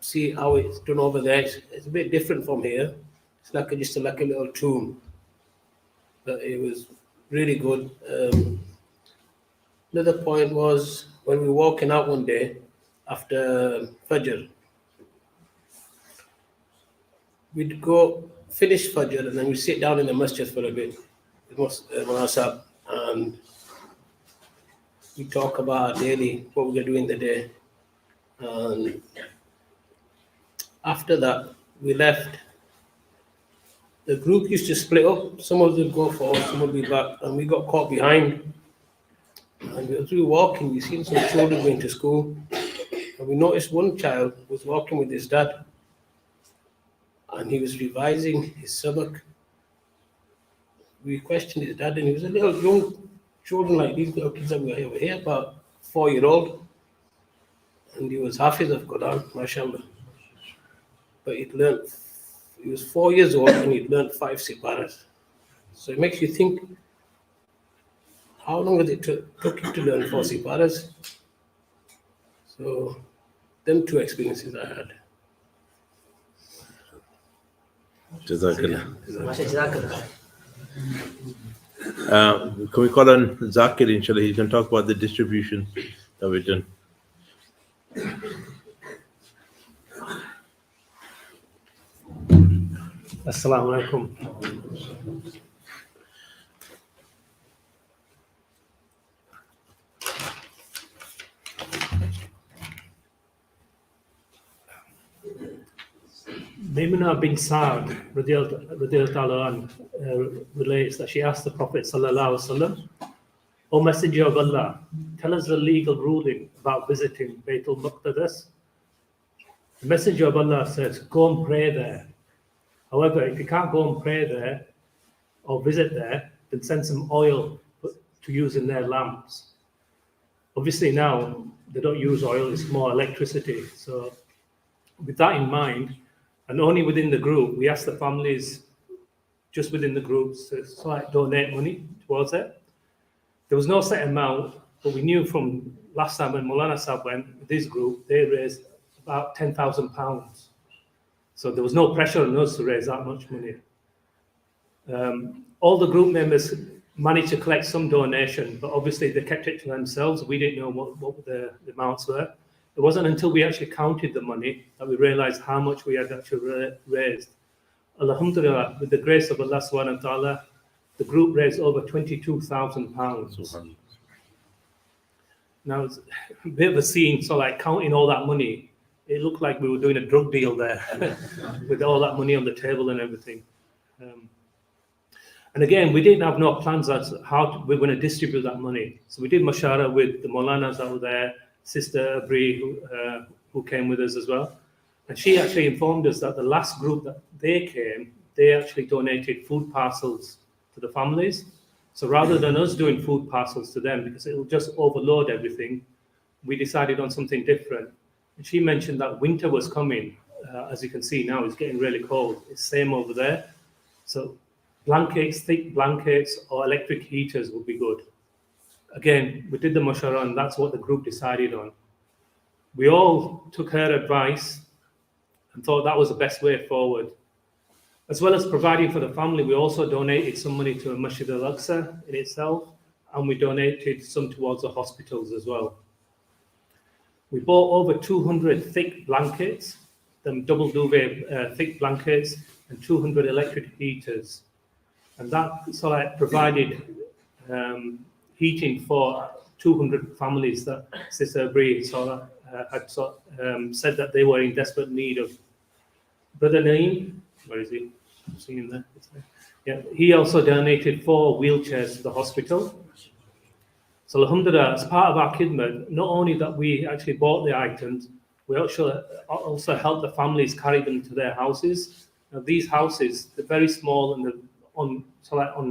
see how it's done over there. It's a bit different from here. It's like just like a little tomb. But it was really good. Another point was when we were walking out one day after Fajr, we'd go finish Fajr and then we'd sit down in the masjid for a bit. It was Munasab, and we talk about our daily, what we're going to do in the day. And after that, we left. The group used to split up. Some of them would go forward, some would be back, and we got caught behind. And as we were walking, we seen some children going to school, and we noticed one child was walking with his dad, and he was revising his sabak. We questioned his dad, and he was a little young children like these little kids that we have over here, about 4-year-old, and he was Hafiz of Quran, mashallah. But he was 4 years old and he'd learned 5 siparas. So it makes you think, how long did it took him to learn 4 siparas? So, them 2 experiences I had. Jazakallah. Can we call on Zakir, inshallah? He can talk about the distribution that we've done. Assalamu alaikum. Maimuna bin Sa'd radiyallahu anhu relates that she asked the Prophet sallallahu alaihi wasallam, "O Messenger of Allah, tell us the legal ruling about visiting Baytul Muqaddas." The Messenger of Allah says, "Go and pray there. However, if you can't go and pray there or visit there, then send some oil to use in their lamps." Obviously now they don't use oil, it's more electricity. So with that in mind, and only within the group, we asked the families just within the groups to donate money towards it. There was no set amount, but we knew from last time when Maulana Sahib went with this group, they raised about £10,000. So there was no pressure on us to raise that much money. All the group members managed to collect some donation, but obviously they kept it to themselves. We didn't know what the amounts were. It wasn't until we actually counted the money that we realized how much we had actually raised. Alhamdulillah, with the grace of Allah subhanahu wa ta'ala, the group raised over £22,000. Now, it's a bit of a scene, so like counting all that money, it looked like we were doing a drug deal there with all that money on the table and everything. And again, we didn't have no plans as how we're going to distribute that money. So we did mashara with the Maulanas that were there, Sister Abri, who came with us as well. And she actually informed us that the last group that they came, they actually donated food parcels to the families. So rather than us doing food parcels to them, because it will just overload everything, we decided on something different. And she mentioned that winter was coming. As you can see now, it's getting really cold. It's same over there. So blankets, thick blankets or electric heaters would be good. Again, we did the mashara and that's what the group decided on. We all took her advice and thought that was the best way forward. As well as providing for the family, we also donated some money to Masjid Al-Aqsa in itself, and we donated some towards the hospitals as well. We bought over 200 thick blankets, them double duvet thick blankets, and 200 electric heaters. And that provided heating for 200 families that Sister Bree had said that they were in desperate need of. Brother Naeem, where is he? I'm seeing him there. Yeah, he also donated 4 wheelchairs to the hospital. So alhamdulillah, as part of our khidmat, not only that we actually bought the items, we also helped the families carry them to their houses. Now, these houses, they're very small and they're on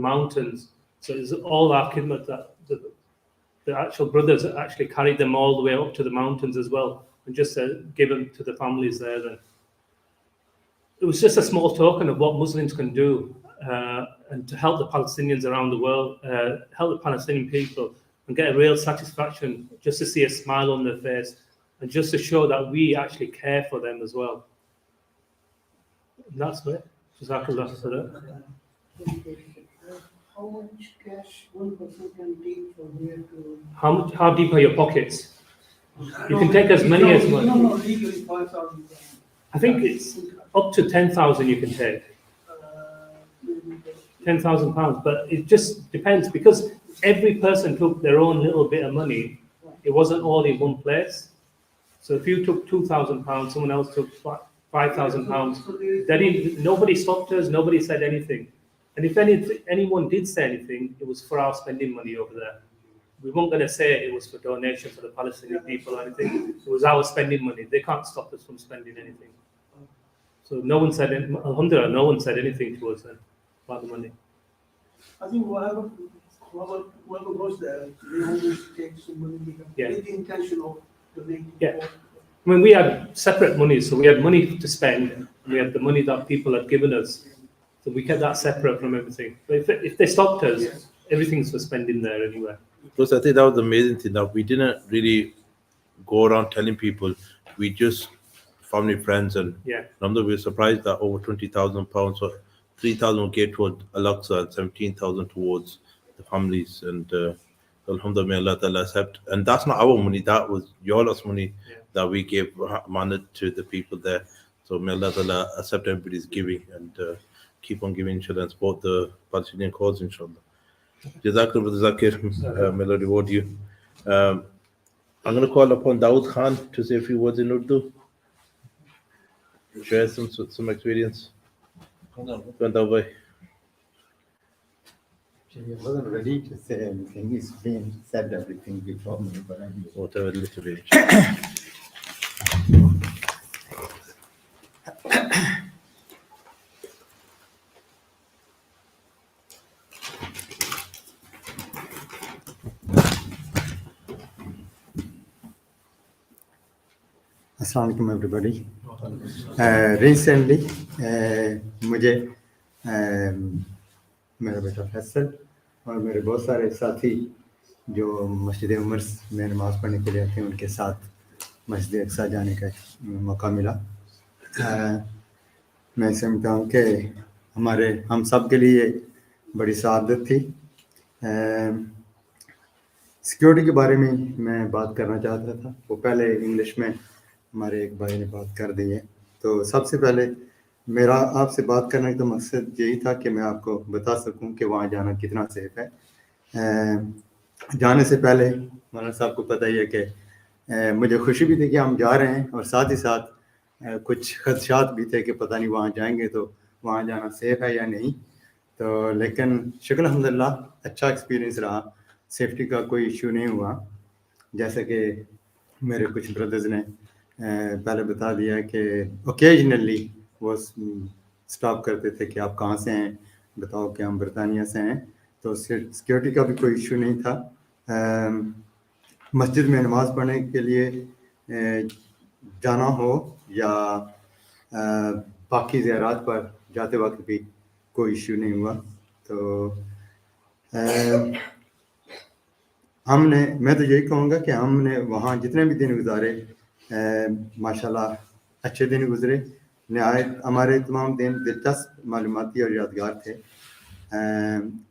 mountains. So it's all our khidmat that the actual brothers actually carried them all the way up to the mountains as well, and just give them to the families there then. It was just a small token of what Muslims can do and to help the Palestinians around the world, help the Palestinian people and get a real satisfaction just to see a smile on their face and just to show that we actually care for them as well. And that's it. Jazakallah for that. How much cash one person can take from here to? How deep are your pockets? You can take as many as much. No, legally 5,000. I think it's up to 10,000 you can take. 10,000 pounds, but it just depends because every person took their own little bit of money. It wasn't all in one place. So if you took 2,000 pounds, someone else took 5,000 pounds. Nobody stopped us. Nobody said anything. And if anyone did say anything, it was for our spending money over there. We weren't going to say it was for donation for the Palestinian people or anything. It was our spending money. They can't stop us from spending anything. So no one said, alhamdulillah, no one said anything to us then about the money. I think whoever goes there, they always take some money with the intention of donating. Yeah. I mean, we had separate money, so we had money to spend, and we had the money that people had given us. So we kept that separate from everything. But if they stopped us, everything's for spending there anyway. Because I think that was the amazing thing that we didn't really go around telling people. We just family, friends, and we were surprised that over £20,000, so 3,000 will get towards Al-Aqsa and 17,000 towards the families. And alhamdulillah, may Allah Ta'ala accept. And that's not our money, that was your lot's money that we gave manat to the people there. So may Allah Ta'ala accept everybody's giving and keep on giving, inshallah, and support the Palestinian cause, inshallah. Jazakallah, Zakir, may Allah reward you. I'm going to call upon Dawood Khan to say a few words in Urdu. Share some experience. I wasn't ready to say anything. He's been said everything before me, but I'm whatever little bit. Assalamu alaikum, everybody. Recently, मुझे मेरा बेटा फैसल और मेरे बहुत सारे साथी जो मस्जिद उमर में नमाज पढ़ने के लिए आते हैं उनके साथ मस्जिद अक्सा जाने का मौका मिला। मैं समझता हूँ कि हम सब के लिए बड़ी सआदत थी। सिक्योरिटी के बारे में मैं बात करना चाहता था, वो पहले इंग्लिश में हमारे एक भाई ने बात कर दी है। तो सबसे पहले मेरा आपसे बात करने का मकसद यही था कि मैं आपको बता सकूं कि वहाँ जाना कितना सेफ है। जाने से पहले मौलाना साहब को पता ही है कि मुझे खुशी भी थी कि हम जा रहे हैं और साथ ही साथ कुछ खदशात भी थे कि पता नहीं वहाँ जाएंगे तो वहाँ जाना सेफ है या नहीं। तो लेकिन शुक्र अल्हम्दुलिल्लाह अच्छा एक्सपीरियंस रहा, सेफ्टी का कोई इशू नहीं हुआ। जैसे कि मेरे कुछ ब्रदर्स ने पहले बता दिया कि ओकेजनली वो स्टॉप करते थे कि आप कहाँ से हैं, बताओ कि हम बरतानिया से हैं। तो सिक्योरिटी का भी कोई इशू नहीं था। मस्जिद में नमाज़ पढ़ने के लिए जाना हो या बाकी ज़ियारात पर जाते वक्त भी कोई इश्यू नहीं हुआ। तो मैं तो यही कहूँगा कि हमने वहाँ जितने भी दिन गुजारे माशाल्लाह अच्छे दिन गुजरे, नहायत हमारे तमाम दिन दिलचस्प, मालूमाती और यादगार थे,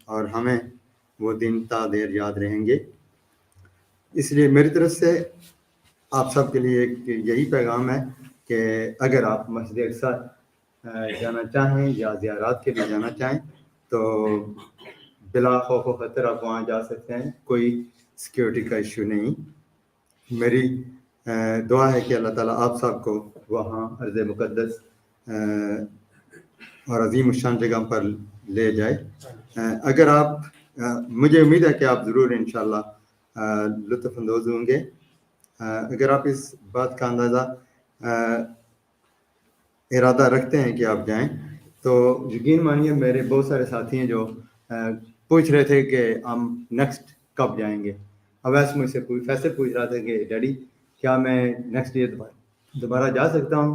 और हमें वो दिन ता देर याद रहेंगे। इसलिए मेरी तरफ से आप सब के लिए एक यही पैगाम है कि अगर आप मस्जिद अक्सा जाना चाहें या ज़ियारत के लिए जाना चाहें तो बिला खौफ व खतर आप वहाँ जा सकते हैं, कोई सिक्योरिटी का इशू नहीं। मेरी दुआ है कि अल्लाह ताला आप सबको वहाँ अर्ज़ मुक़द्दस और अजीम शान जगह पर ले जाए। अगर आप मुझे उम्मीद है कि आप ज़रूर इंशाल्लाह लुत्फ़ अंदोज़ होंगे। अगर आप इस बात का अंदाज़ा इरादा रखते हैं कि आप जाएं, तो यकीन मानिए मेरे बहुत सारे साथी हैं जो पूछ रहे थे कि हम नेक्स्ट कब जाएंगे। अवैस मुझसे फैसल पूछ रहा था कि डैडी क्या मैं नेक्स्ट ईयर दोबारा जा सकता हूं।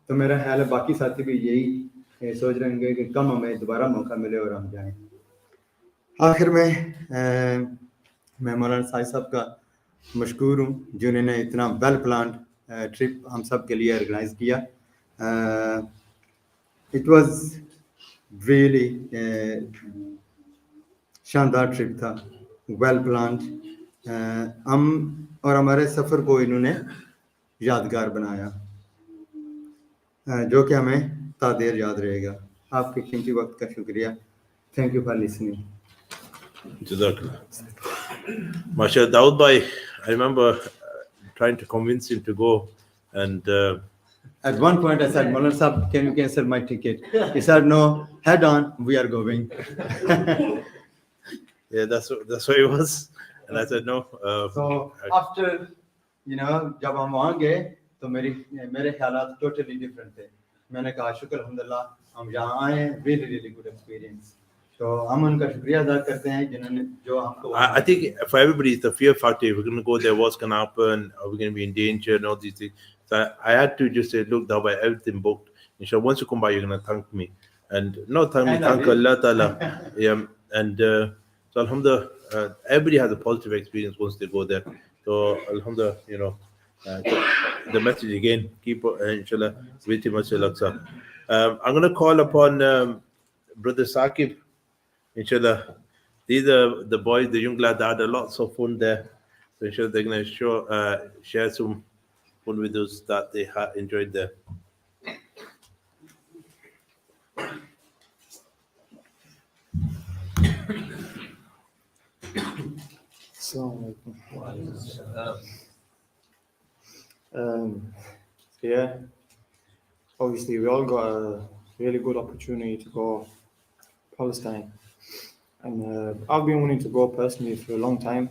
तो मेरा ख्याल है बाकी साथी भी यही सोच रहे होंगे कि कब हमें दोबारा मौका मिले और हम जाएं। आखिर में मैं मौलाना साहब का मशकूर हूँ जिन्होंने इतना वेल प्लान्ड ट्रिप हम सब के लिए ऑर्गेनाइज किया। इट वाज रियली शानदार ट्रिप था, वेल प्लान्ड। हम और हमारे सफ़र को इन्होंने यादगार बनाया, जो कि हमें तादेर याद रहेगा। आपके कीमती वक्त का शुक्रिया। Thank you for listening. Masha Daud Bhai, I remember trying to convince him to go, and At one point I said, Maulana Sahab, can you cancel my ticket? He said, no, head on, we are going. yeah, that's what it was. And I said no. So after, जब हम वहाँ गए तो मेरे ख्यालात totally different थे। मैंने कहा शुक्र अल्हम्दुलिल्लाह हम यहाँ आए हैं, really good experience। तो हम उनका शुक्रिया अदा करते हैं जिन्होंने जो हमको। I think for everybody it's the fear factor. If we're going to go there, what's going to happen? Are we going to be in danger and all these things? So I had to just say, look, Dabai, everything booked. Inshallah, once you come by, you're going to thank me. And not thank me, thank Allah Ta'ala. Yeah, and so Alhamdulillah, everybody has a positive experience once they go there. So Alhamdulillah, the message again, keep inshallah, with Masjid Al-Aqsa. I'm going to call upon Brother Saqib, inshallah. These are the boys, the young lads that had a lots of fun there. So inshallah, they're going to share some fun with us that they had enjoyed there. Yeah, obviously we all got a really good opportunity to go Palestine, and I've been wanting to go personally for a long time.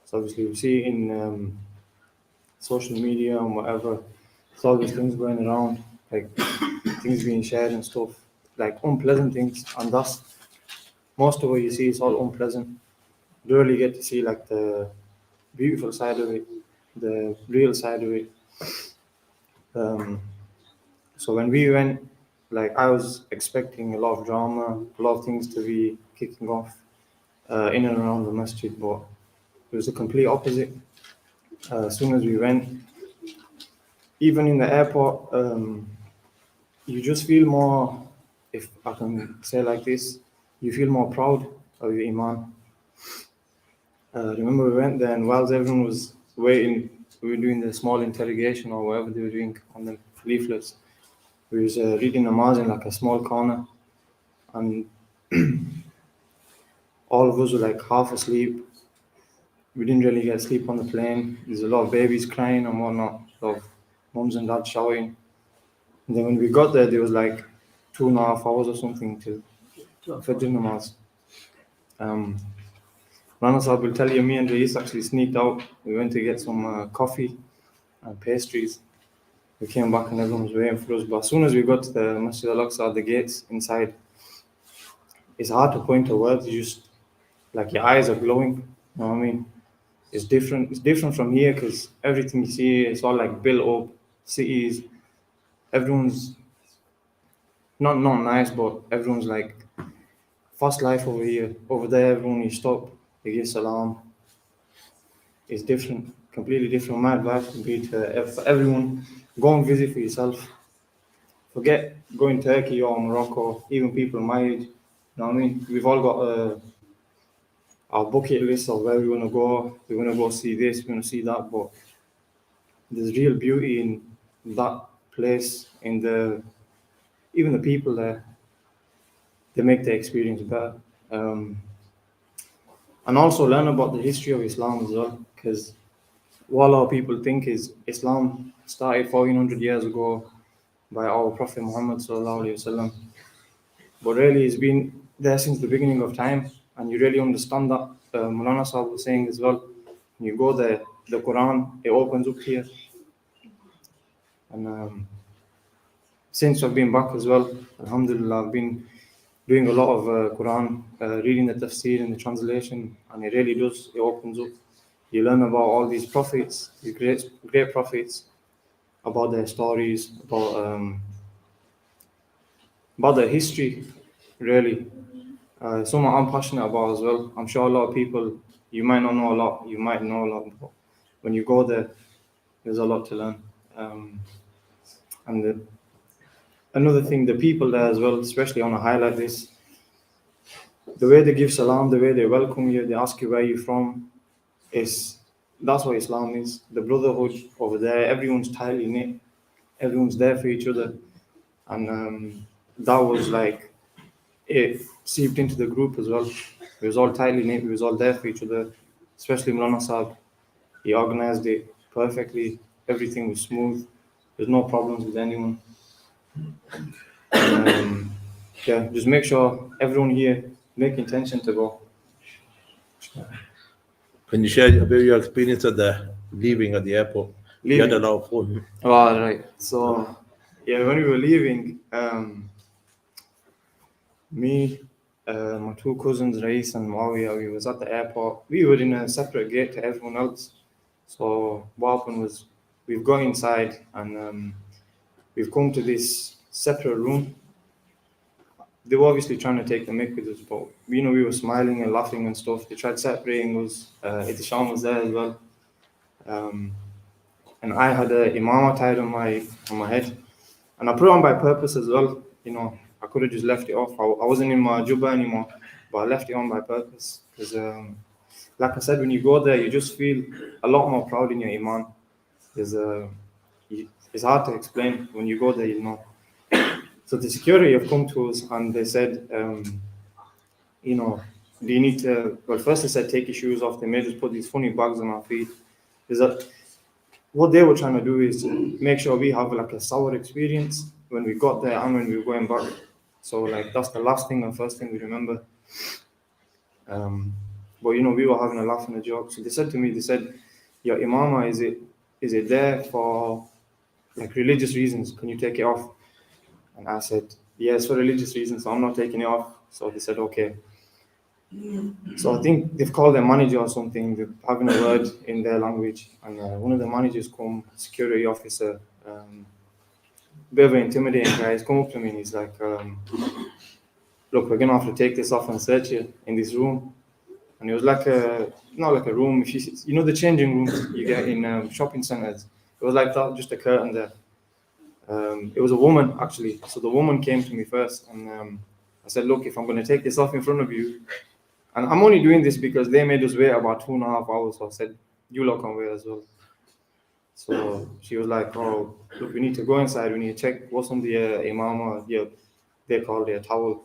So obviously we see in social media and whatever, there's all these things going around, like things being shared and stuff, like unpleasant things, and that's most of what you see is all unpleasant. You don't really get to see like the beautiful side of it, the real side of it. So when we went, like I was expecting a lot of drama, a lot of things to be kicking off in and around the masjid, but it was the complete opposite. As soon as we went, even in the airport, you just feel more, if I can say like this, you feel more proud of your iman. Remember we went there, and whilst everyone was waiting, we were doing the small interrogation or whatever they were doing on the leaflets. We was reading namaz in like a small corner, and all of us were like half asleep. We didn't really get sleep on the plane. There's a lot of babies crying and whatnot, a lot of mums and dads shouting. And then when we got there, there was like 2.5 hours or something till Fajr namaz. Rana Sahib will tell you, me and Reis actually sneaked out. We went to get some coffee and pastries. We came back and everyone was waiting for us. But as soon as we got to the Masjid Al-Aqsa, the gates inside, it's hard to point to words. You just, like your eyes are glowing. You know what I mean? It's different. It's different from here because everything you see, it's all like built up cities. Everyone's not nice, but everyone's like fast life over here. Over there, everyone you stop, they give salam. It's different, completely different. My advice would be to for everyone, go and visit for yourself. Forget going Turkey or Morocco, even people my age. You know what I mean? We've all got our bucket list of where we want to go. We want to go see this, we want to see that, but there's real beauty in that place, in even the people there. They make the experience better. And also learn about the history of Islam as well, because what a lot of people think is Islam started 1400 years ago by our Prophet Muhammad sallallahu alaihi wasallam, but really it's been there since the beginning of time, and you really understand that. Mulana Sahib was saying as well, when you go there, the Quran, it opens up here. And since I've been back as well, alhamdulillah, I've been doing a lot of Quran, reading the tafsir and the translation, and it really does, it opens up. You learn about all these prophets, these great prophets, about their stories, about their history, really. Something I'm passionate about as well. I'm sure a lot of people, you might not know a lot, you might know a lot, but when you go there, there's a lot to learn. And another thing, the people there as well, especially I want to highlight this, the way they give salam, the way they welcome you, they ask you where you're from, that's what Islam is. The brotherhood over there, everyone's tightly knit, everyone's there for each other. And that was like, it seeped into the group as well. We was all tightly knit, we was all there for each other, especially Mulana Sahib. He organized it perfectly, everything was smooth, there's no problems with anyone. And, yeah, just make sure everyone here make intention to go. Can you share about your experience at the leaving at the airport? You had a lot of fun. Oh, right. So, yeah, when we were leaving, me, my two cousins, Rais and Muawiyah, we was at the airport. We were in a separate gate to everyone else. So what happened was, we've got inside and we've come to this separate room. They were obviously trying to take the mick with us, but we were smiling and laughing and stuff. They tried separating us. Itisham was there as well. And I had a imama tied on my head. And I put it on by purpose as well. I could have just left it off. I wasn't in my jubba anymore, but I left it on by purpose. Because, like I said, when you go there, you just feel a lot more proud in your iman. It's hard to explain. When you go there, you know. So the security have come to us and they said, do you need to, well, first they said, take your shoes off. They made us put these funny bags on our feet. What they were trying to do is make sure we have like a sour experience when we got there and when we were going back. So like that's the last thing and first thing we remember. But we were having a laugh and a joke. So they said to me, your imama, is it there for like religious reasons? Can you take it off? And I said, yes, for religious reasons, so I'm not taking it off. So they said, okay. So I think they've called their manager or something, they're having a word in their language. And one of the managers security officer, bit of an intimidating guy, he's come up to me and he's like, look, we're gonna have to take this off and search you in this room. And it was like not like a room, the changing rooms you get in shopping centers. It was like that, just a curtain there. It was a woman actually. So the woman came to me first and I said, look, if I'm gonna take this off in front of you, and I'm only doing this because they made us wait about 2.5 hours. So I said, you lot can wait as well. So she was like, oh, look, we need to go inside. We need to check what's on the imama. Yeah, they called it a towel,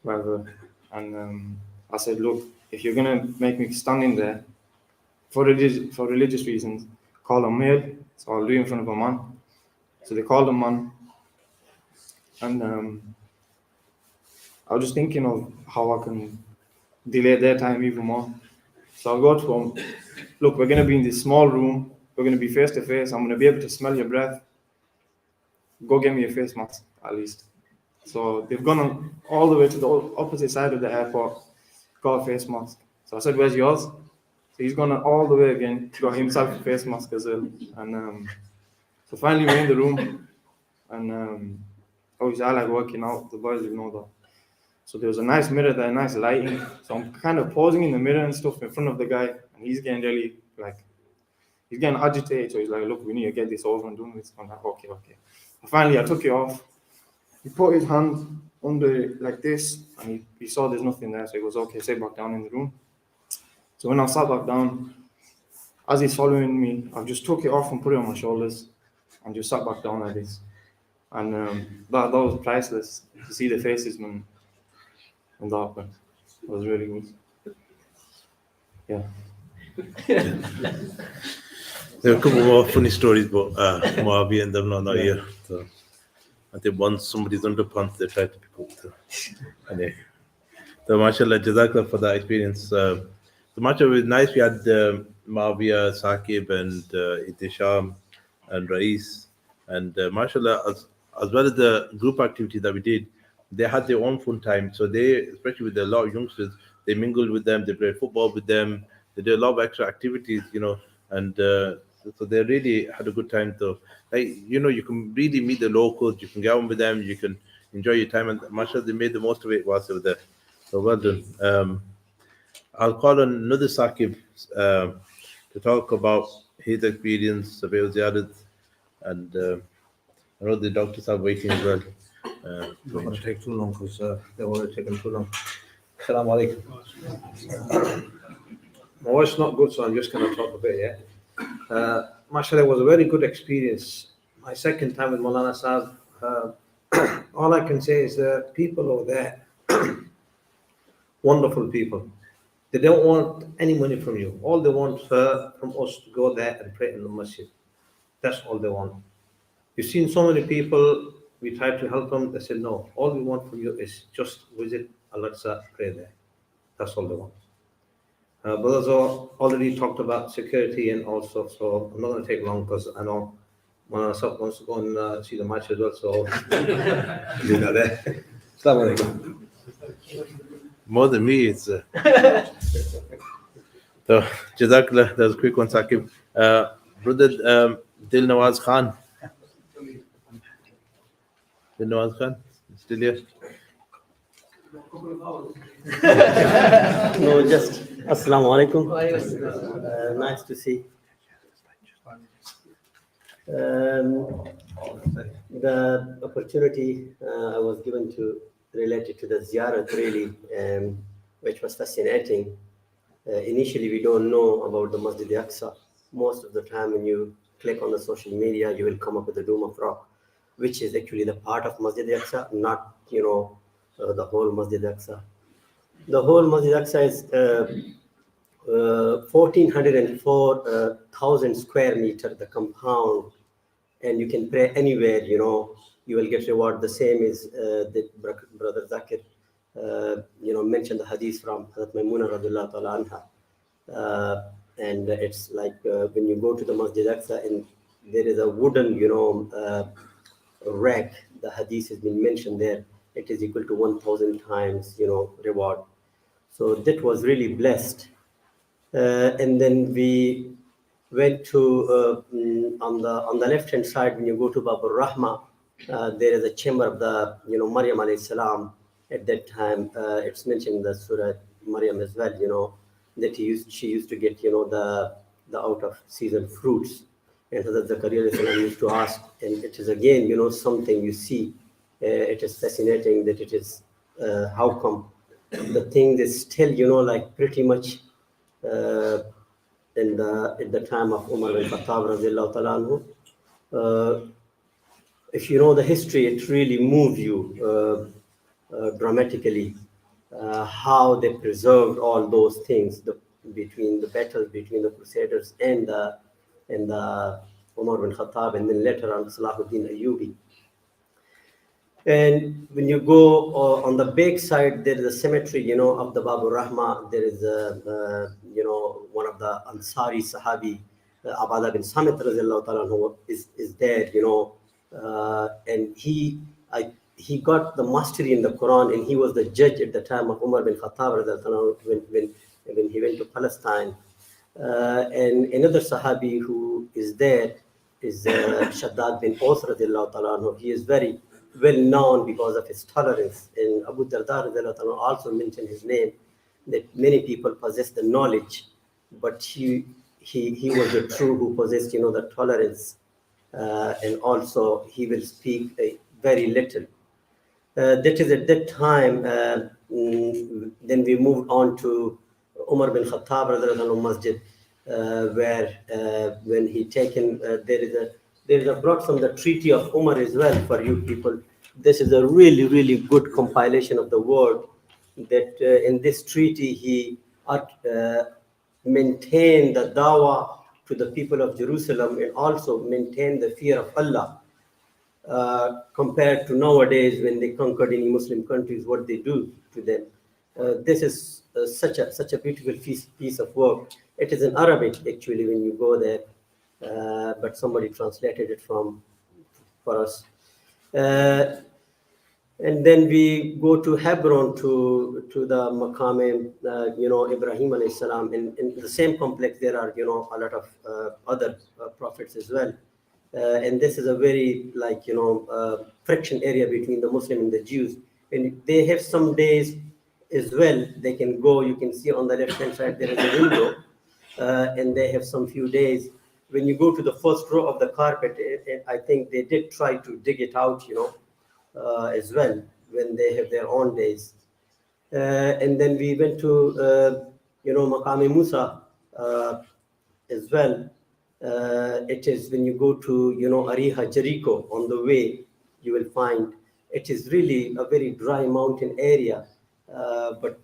whatever. And I said, look, if you're going to make me stand in there for religious reasons, call a male. So I'll do it in front of a man. So they called a man. And I was just thinking of how I can delay their time even more. So I'll go to him. Look, we're going to be in this small room. We're going to be face to face. I'm going to be able to smell your breath. Go get me a face mask, at least. So they've gone all the way to the opposite side of the airport, got a face mask. So I said, where's yours? So he's gone all the way again, got himself a face mask as well. And so finally we're in the room. And obviously I like working out. The boys will know that. So there was a nice mirror there, nice lighting. So I'm kind of posing in the mirror and stuff in front of the guy, and he's getting really he's getting agitated. So he's like, "Look, we need to get this over and done with." I'm like, "Okay." Finally, I took it off. He put his hand under it like this, and he saw there's nothing there. So he goes, "Okay, sit back down in the room." So when I sat back down, as he's following me, I just took it off and put it on my shoulders, and just sat back down like this. And that was priceless to see the faces when that happened. It was really good. Yeah. There are a couple more funny stories, but Moabi and them not here. So I think once somebody's underpants, they try to pick up. So, anyway. So mashallah, jazakallah for that experience. So mashallah was nice. We had Mavia, Saqib, and Itisham, and Rais, and mashallah, as well as the group activity that we did, they had their own fun time. So they, especially with a lot of youngsters, they mingled with them, they played football with them, they did a lot of extra activities, and so they really had a good time. So, you can really meet the locals, you can get on with them, you can enjoy your time, and mashallah, they made the most of it whilst they were there. So well done. I'll call on another Saqib to talk about his experience of Ziyarat, and I know the doctors are waiting as well. Don't want to take too long because they already taken too long. Assalamu alaikum. My voice is not good, so I'm just going to talk a bit, yeah? Mashallah, it was a very good experience. My second time with Maulana Sahib, all I can say is that people over there, wonderful people. They don't want any money from you. All they want from us to go there and pray in the masjid. That's all they want. You've seen so many people, we tried to help them, they said, no, all we want from you is just visit Al-Aqsa, pray there. That's all they want. Brothers already talked about security and also, so I'm not going to take long because I know Maulana Sahib wants to go and see the match as well, so do that there. Assalamu alaikum. More than me, it's so Jazakallah, that was a quick one, Saqib. Brother Dil Nawaz Khan. Dil Nawaz Khan, still here? No, just Assalamu alaikum. Nice to see. The opportunity I was given to related to the ziyarat really, which was fascinating. Initially, we don't know about the Masjid Al-Aqsa. Most of the time when you click on the social media, you will come up with the Dome of Rock, which is actually the part of Masjid Al-Aqsa, not, the whole Masjid Al-Aqsa. The whole Masjid Al-Aqsa is 1,404,000 square meter, the compound, and you can pray anywhere, you will get reward. The same is the brother Zakir, mentioned the hadith from Hazrat Maimuna radiallahu ta'ala anha. And it's like when you go to the Masjid Al-Aqsa and there is a wooden, rack, the hadith has been mentioned there. It is equal to 1,000 times, reward. So that was really blessed. And then we went to, on the left-hand side, when you go to Bab al-Rahma, there is a chamber of the, Maryam alayhi salam. At that time, it's mentioned in the Surah Maryam as well, that she used to get, the out of season fruits. And Hazrat Zakaria alayhi salam used to ask, and it is again, something you see. It is fascinating that it is, how come the thing is still, like pretty much at the time of Umar bin Khattab radiallahu ta'ala anhu. If you know the history, it really moves you dramatically. How they preserved all those things between the battles between the Crusaders and the Umar bin Khattab, and then later on Salahuddin Ayyubi. And when you go on the back side, there is a cemetery, of the Bab al-Rahma. There is one of the Ansari Sahabi, Abada bin Samit radiallahu ta'ala anhu is there, and he got the mastery in the Quran, and he was the judge at the time of Umar bin Khattab radiallahu ta'ala anhu when he went to Palestine. And another Sahabi who is there is Shaddad bin Aus radiallahu ta'ala anhu. He is very well known because of his tolerance. And Abu Darda radiallahu anhu also mentioned his name, that many people possess the knowledge, but he was the true who possessed, the tolerance, and also he will speak very little. That is at that time. Then we moved on to Umar bin Khattab radiallahu anhu Masjid, where when he taken there is a brought from the Treaty of Umar as well for you people. This is a really, really good compilation of the word that in this treaty he maintained the dawah to the people of Jerusalem and also maintained the fear of Allah. Compared to nowadays when they conquered any Muslim countries, what they do to them. This is such a beautiful piece of work. It is in Arabic actually when you go there, but somebody translated it for us. And then we go to Hebron to the Maqam, Ibrahim alayhi salam. In the same complex there are a lot of other prophets as well. And this is a very friction area between the Muslim and the Jews. And they have some days as well. They can go. You can see on the left hand side there is a window, and they have some few days. When you go to the first row of the carpet, I think they did try to dig it out, as well when they have their own days. And then we went to Maqam Musa as well. It is when you go to Ariha, Jericho, on the way you will find it is really a very dry mountain area, but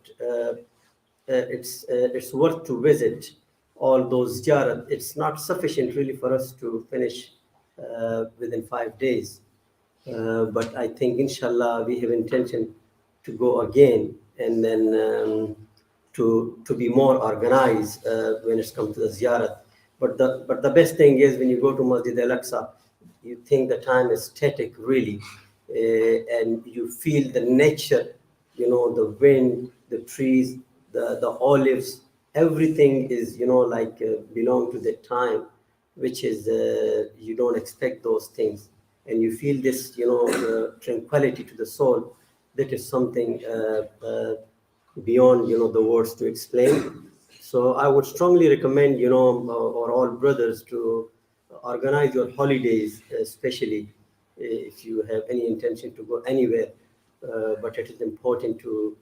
it's worth to visit all those ziyarat. It's not sufficient really for us to finish within 5 days, but I think inshallah we have intention to go again, and then to be more organized when it's come to the ziyarat. But the best thing is when you go to Masjid Al-Aqsa, you think the time is static really, and you feel the nature, the wind, the trees, the olives, everything is belong to that time, which is you don't expect those things, and you feel this tranquility to the soul. That is something beyond the words to explain. So I would strongly recommend, or all brothers to organize your holidays, especially if you have any intention to go anywhere. But it is important to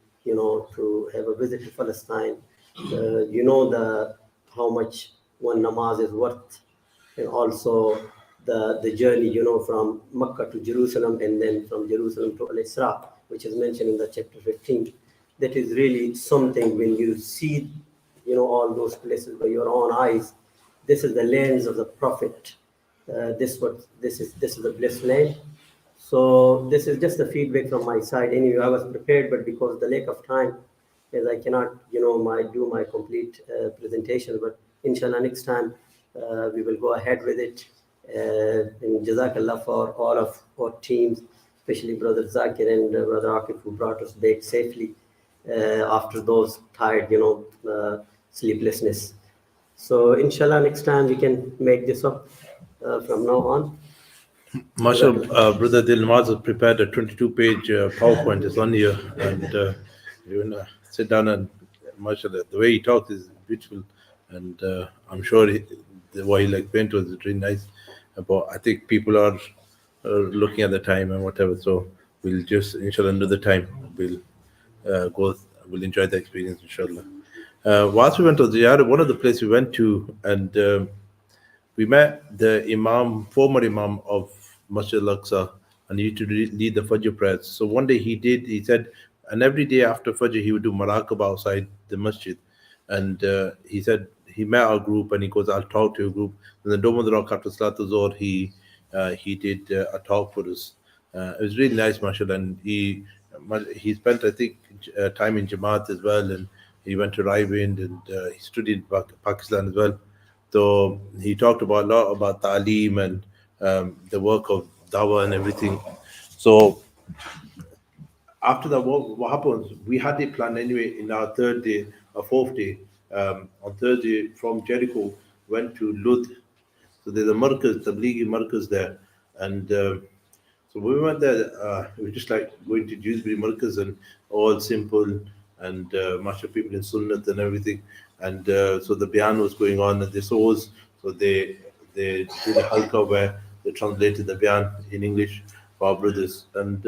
have a visit to Palestine. How much one namaz is worth, and also the journey, from Mecca to Jerusalem, and then from Jerusalem to Al-Isra, which is mentioned in the chapter 15. That is really something when you see all those places by your own eyes. This is the lands of the Prophet. This is the blessed land. So this is just the feedback from my side. Anyway, I was prepared, but because the lack of time, as I cannot do my complete presentation. But inshallah next time we will go ahead with it. And Jazakallah for all of our teams, especially Brother Zakir and Brother Akif, who brought us back safely after those tired, sleeplessness. So inshallah next time we can make this up from now on. Mashallah, Brother Dilmaz has prepared a 22-page PowerPoint. It's on here, and you wanna sit down and mashallah, the way he talks is beautiful, and I'm sure the way he explained to us is really nice. But I think people are looking at the time and whatever, so we'll just inshallah another time we'll we'll enjoy the experience inshallah. Whilst we went to Ziyarah, one of the places we went to, and we met the former Imam of Masjid Al-Aqsa, and he used to lead the Fajr prayers. So one day he said, and every day after Fajr he would do Maraqab outside the masjid. And he said he met our group, and he goes, I'll talk to your group. And then Dome of the Rock after Salatul Zohr, he did a talk for us. It was really nice, mashallah, and he spent, I think, time in Jamaat as well, and he went to Raiwind, and he studied in Pakistan as well. So he talked a lot about ta'aleem and the work of dawah and everything. So after that, what happens? We had it planned anyway in our fourth day. On Thursday from Jericho, went to Lud. So there's a markaz, Tablighi markaz there. And so So when we went there, it was just like going to Dewsbury Markaz and all simple and much of people in Sunnat and everything. And so the Bayan was going on and this was, so they did a halqa where they translated the Bayan in English for our brothers. And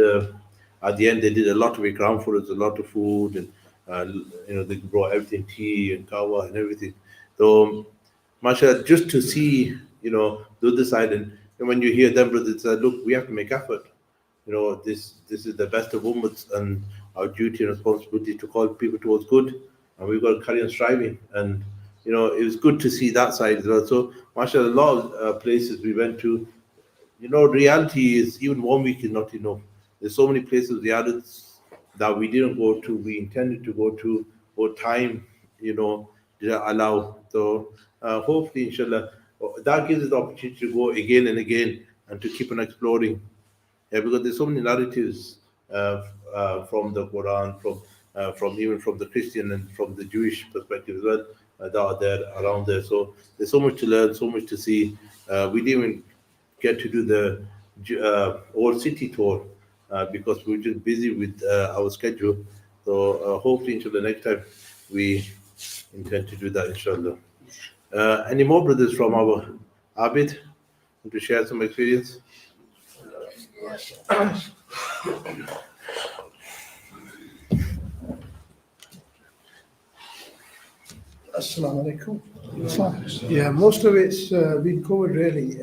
at the end, they did a lot of ikram for us, a lot of food, and they brought everything, tea and kawa and everything. So, mashallah, just to see, the other side, and when you hear them, brothers, say, look, we have to make effort. This is the best of ummats, and our duty and responsibility to call people towards good, and we've got to carry on striving. And it was good to see that side as well. So, mashallah, a lot of places we went to, reality is even 1 week is not enough. There's so many places, realities that we didn't go to, we intended to go to, or time, didn't allow. So hopefully, inshallah, that gives us the opportunity to go again and again and to keep on exploring. Yeah, because there's so many narratives from the Quran, from even from the Christian and from the Jewish perspective as well that are there around there. So there's so much to learn, so much to see. We didn't even get to do the old city tour because we were just busy with our schedule. So hopefully, inshallah, next time we intend to do that, inshallah. Any more brothers from our Abid want to share some experience? Assalamu alaikum. Yeah, most of it's been covered really.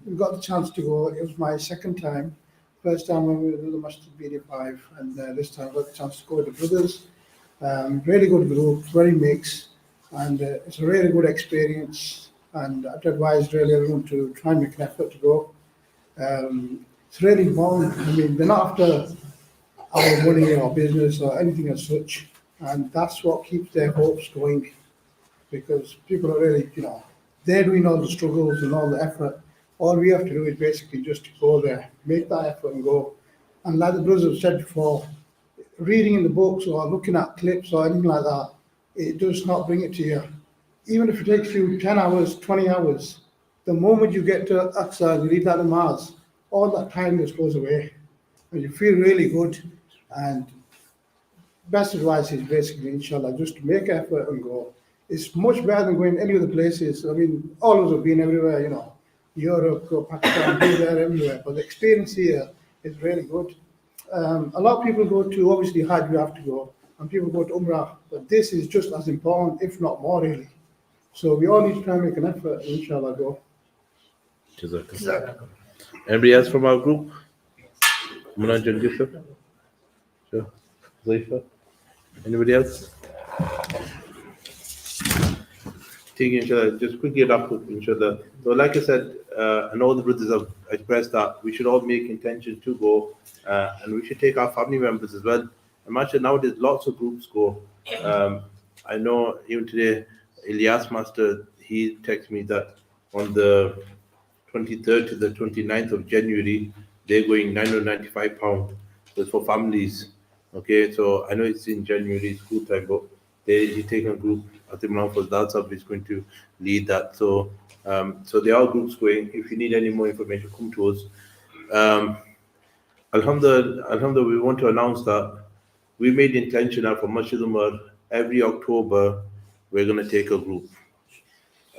We got the chance to go. It was my second time. First time when we were in the Masjid BD5, and this time I got the chance to go with the brothers. Really good group, very mixed, and it's a really good experience. And I'd advise really everyone to try and make an effort to go. It's really important. I mean, they're not after our money or business or anything as such, and that's what keeps their hopes going. Because people are really, they're doing all the struggles and all the effort. All we have to do is basically just to go there, make that effort and go. And like the brothers have said before, reading in the books or looking at clips or anything like that, it does not bring it to you. Even if it takes you 10 hours, 20 hours, the moment you get to Al-Aqsa and you read that namaz, all that time just goes away. And you feel really good. And best advice is basically, inshallah, just to make effort and go. It's much better than going any other places. I mean, all of us have been everywhere, Europe, Pakistan, there, everywhere. But the experience here is really good. A lot of people go to, obviously, Hajj, you have to go, and people go to Umrah. But this is just as important, if not more, really. So we all need to try and make an effort, and inshallah, go. Anybody else from our group? Munaj and Yusuf? Sure. Zaifa? Anybody else? Inshallah, just quickly wrap up, inshallah. So, like I said, and all the brothers have expressed that we should all make intention to go, and we should take our family members as well. And actually, nowadays, lots of groups go. I know even today, Ilyas Master, he texted me that on the 23rd to the 29th of January, they're going £995. So it's for families. Okay, so I know it's in January, school time, but he's taking a group. I think Manafaz Dalsab is going to lead that. So there are groups going. If you need any more information, come to us. Alhamdulillah, we want to announce that we made the intention that for Masjid Umar, every October, we're going to take a group,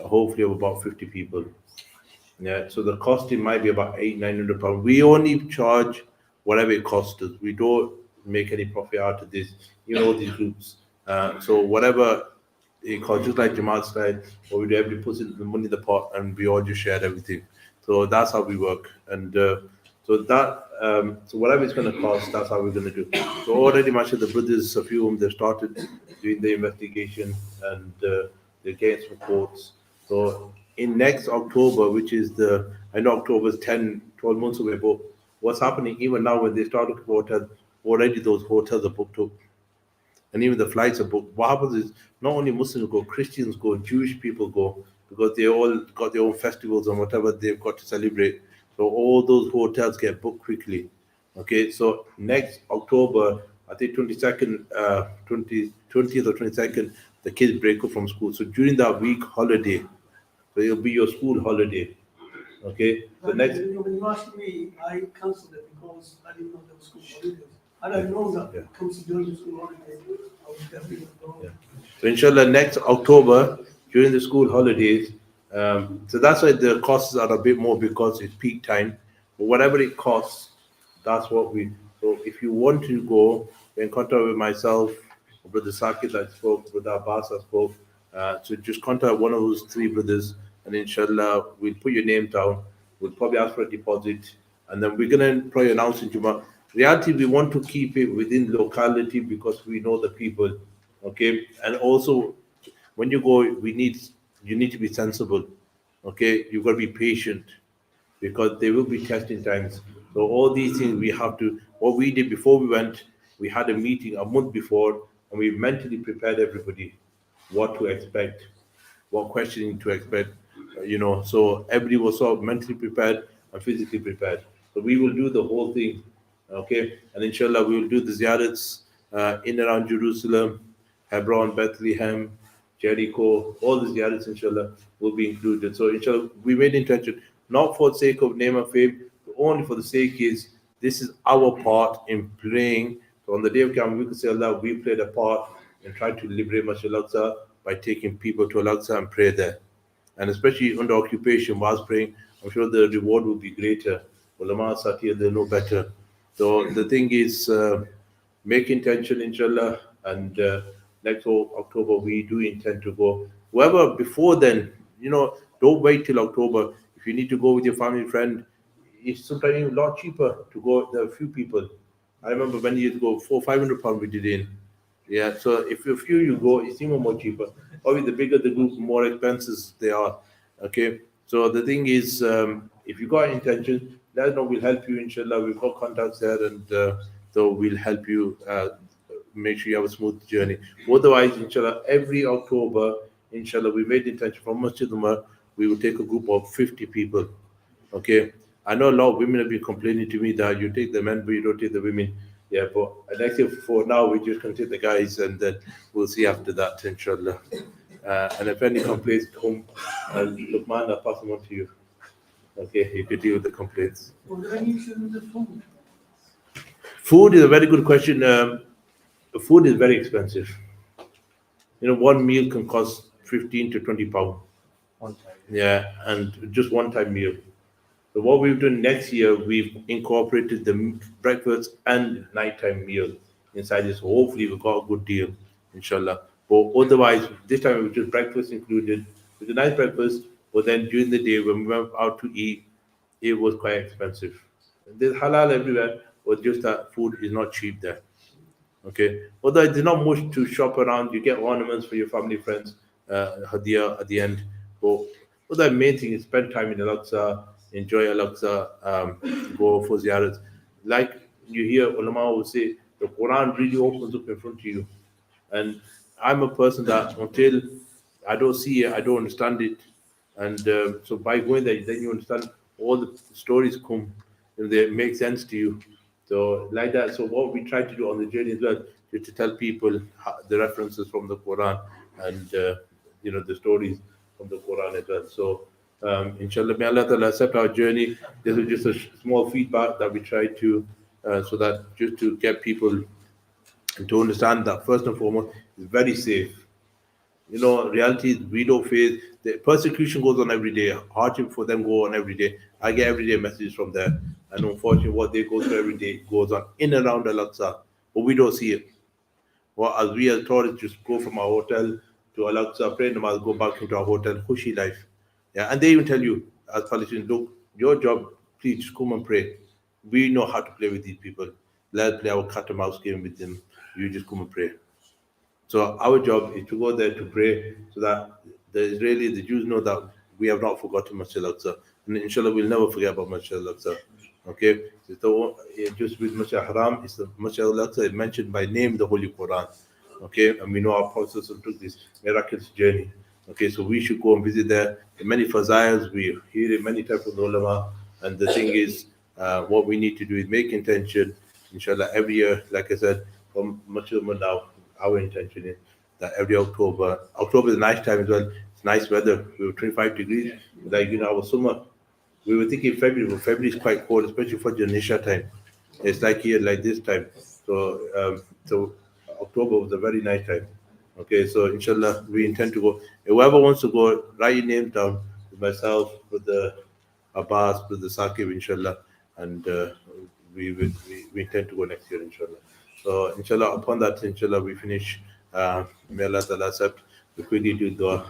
hopefully of about 50 people. Yeah, so the costing might be about £800-900. We only charge whatever it costs us. We don't make any profit out of this, these groups. So whatever it costs, just like Jamaat said, what we do, everybody puts in the money in the pot and we all just share everything. So that's how we work. And so whatever it's going to cost, that's how we're going to do. So already much of the brothers, a few of them, they've started doing the investigation and they're getting some quotes. So in next October, which is I know October is 12 months away, but what's happening even now when they start looking for hotels, already those hotels are booked up. And even the flights are booked. What happens is not only Muslims go, Christians go, Jewish people go, because they all got their own festivals and whatever they've got to celebrate. So all those hotels get booked quickly. Okay, so next October, I think 20th or 22nd, the kids break up from school. So during that week holiday, so it'll be your school holiday. Okay, so next. When you asked me, I cancelled it because because I didn't know there was school holidays. Had I known that it comes during the school holidays, I would definitely have gone. Yeah. So inshallah, next October during the school holidays. So that's why the costs are a bit more because it's peak time. But whatever it costs, that's what we. So if you want to go, then contact with myself, or Brother Sakit that spoke, Brother Abbas that spoke. So just contact one of those three brothers, and inshallah we'll put your name down. We'll probably ask for a deposit, and then we're gonna probably announce in Juma. Reality, we want to keep it within locality because we know the people, okay. And also, when you go, you need to be sensible, okay. You've got to be patient because there will be testing times. So all these things we have to. What we did before we went, we had a meeting a month before, and we mentally prepared everybody what to expect, what questioning to expect, so everybody was sort of mentally prepared and physically prepared. So we will do the whole thing, okay? And inshallah, we will do the ziyarats in around Jerusalem, Hebron, Bethlehem, Jericho, all the ziyarats, inshallah, will be included. So inshallah, we made intention, not for the sake of name and fame, but only for the sake is, this is our part in playing. So on the day of Qiyamah, we can say, Allah, we played a part in trying to liberate Masjid Al-Aqsa by taking people to Al-Aqsa and pray there. And especially under occupation, whilst praying, I'm sure the reward will be greater. Ulama sat here, they know better. So the thing is, make intention, inshallah, and next October we do intend to go. However, before then, don't wait till October. If you need to go with your family friend, it's sometimes a lot cheaper to go. There are a few people. I remember many years ago, £400-500 we did in. Yeah, so if a few you go, it's even more cheaper. Obviously, the bigger the group, more expenses they are. Okay, so the thing is, if you got intention, let us know. We'll help you, inshallah. We've got contacts there, and so we'll help you make sure you have a smooth journey. Otherwise, inshallah, every October, inshallah, we made the intention from Masjid Umar, we will take a group of 50 people. Okay, I know a lot of women have been complaining to me that you take the men, but you don't take the women. Yeah, but actually for now, we just can take the guys, and then we'll see after that, inshallah. And if any complaints come, Luqman, I'll pass them on to you. Okay, you could deal with the complaints. Was there any issue with the food? Food is a very good question. Food is very expensive. One meal can cost 15 to 20 pounds. Yeah, and just one-time meal. So what we've done next year, we've incorporated the breakfast and nighttime meal inside this. Hopefully, we've got a good deal, inshallah. But otherwise, this time it was just breakfast included. It was a nice breakfast, but then during the day when we went out to eat, it was quite expensive. There's halal everywhere, but just that food is not cheap there. Okay. Although there's not much to shop around, you get ornaments for your family, friends, hadiah at the end. But the main thing is spend time in Al-Aqsa, enjoy Al-Aqsa, go for ziyarats. Like you hear ulama will say, the Quran really opens up in front of you. And I'm a person that until I don't see it, I don't understand it. And so by going there, then you understand all the stories come and they make sense to you. So like that. So what we try to do on the journey as well is to tell people the references from the Quran and the stories from the Quran as well. So inshallah, may Allah Ta'ala accept our journey. This is just a small feedback that we try to so that just to get people to understand that first and foremost is very safe. Reality is we don't face the persecution goes on every day. Hardship for them go on every day. I get everyday messages from there, and unfortunately, what they go through every day goes on in and around Al-Aqsa, but we don't see it. Well, as we as tourists just go from our hotel to Al-Aqsa, pray namaz, go back into our hotel, khushi life. Yeah, and they even tell you as Palestinians, look, your job, please just come and pray. We know how to play with these people. Let's play our cat and mouse game with them. You just come and pray. So our job is to go there to pray so that the Jews know that we have not forgotten Masjid Al-Aqsa. And inshallah, we'll never forget about Masjid Al-Aqsa. Okay? So just with Masjid Haram, it's the Masjid Al-Aqsa is mentioned by name in the Holy Quran. Okay? And we know our Prophet took this miraculous journey. Okay? So we should go and visit there. In many fazayas, we hear it many times from the ulama. And the thing is, what we need to do is make intention, inshallah, every year, like I said, from Masjid now, our intention is that every October is a nice time as well. It's nice weather. We were 25 degrees. Like our summer, we were thinking February, but February is quite cold, especially for the Nisha time. It's like here, like this time. So October was a very nice time. Okay, so inshallah, we intend to go. Whoever wants to go, write your name down. With myself, with the Abbas, with the Saqib, inshallah, and we intend to go next year, inshallah. So, inshallah, upon that, inshallah, we finish. May Allah Ta'ala accept. We quickly do dua.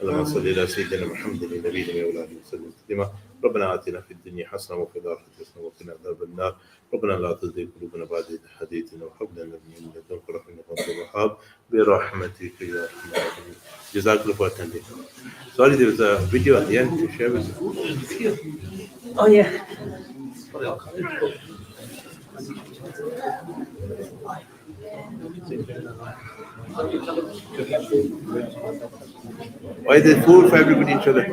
اللهم صل على سيدنا محمد النبي وعلى اله وسلم تسليما. ربنا آتنا في الدنيا حسنه وفي الاخره حسنه وقنا عذاب النار. ربنا لا تزغ قلوبنا بعد إذ هديتنا وهب لنا من لدنك رحمه انك انت الوهاب برحمتك يا ارحم الراحمين. Jazakallah for attending. Sorry, there was a video at the end to share with you. Oh yeah. Why is there food for everybody, inshallah?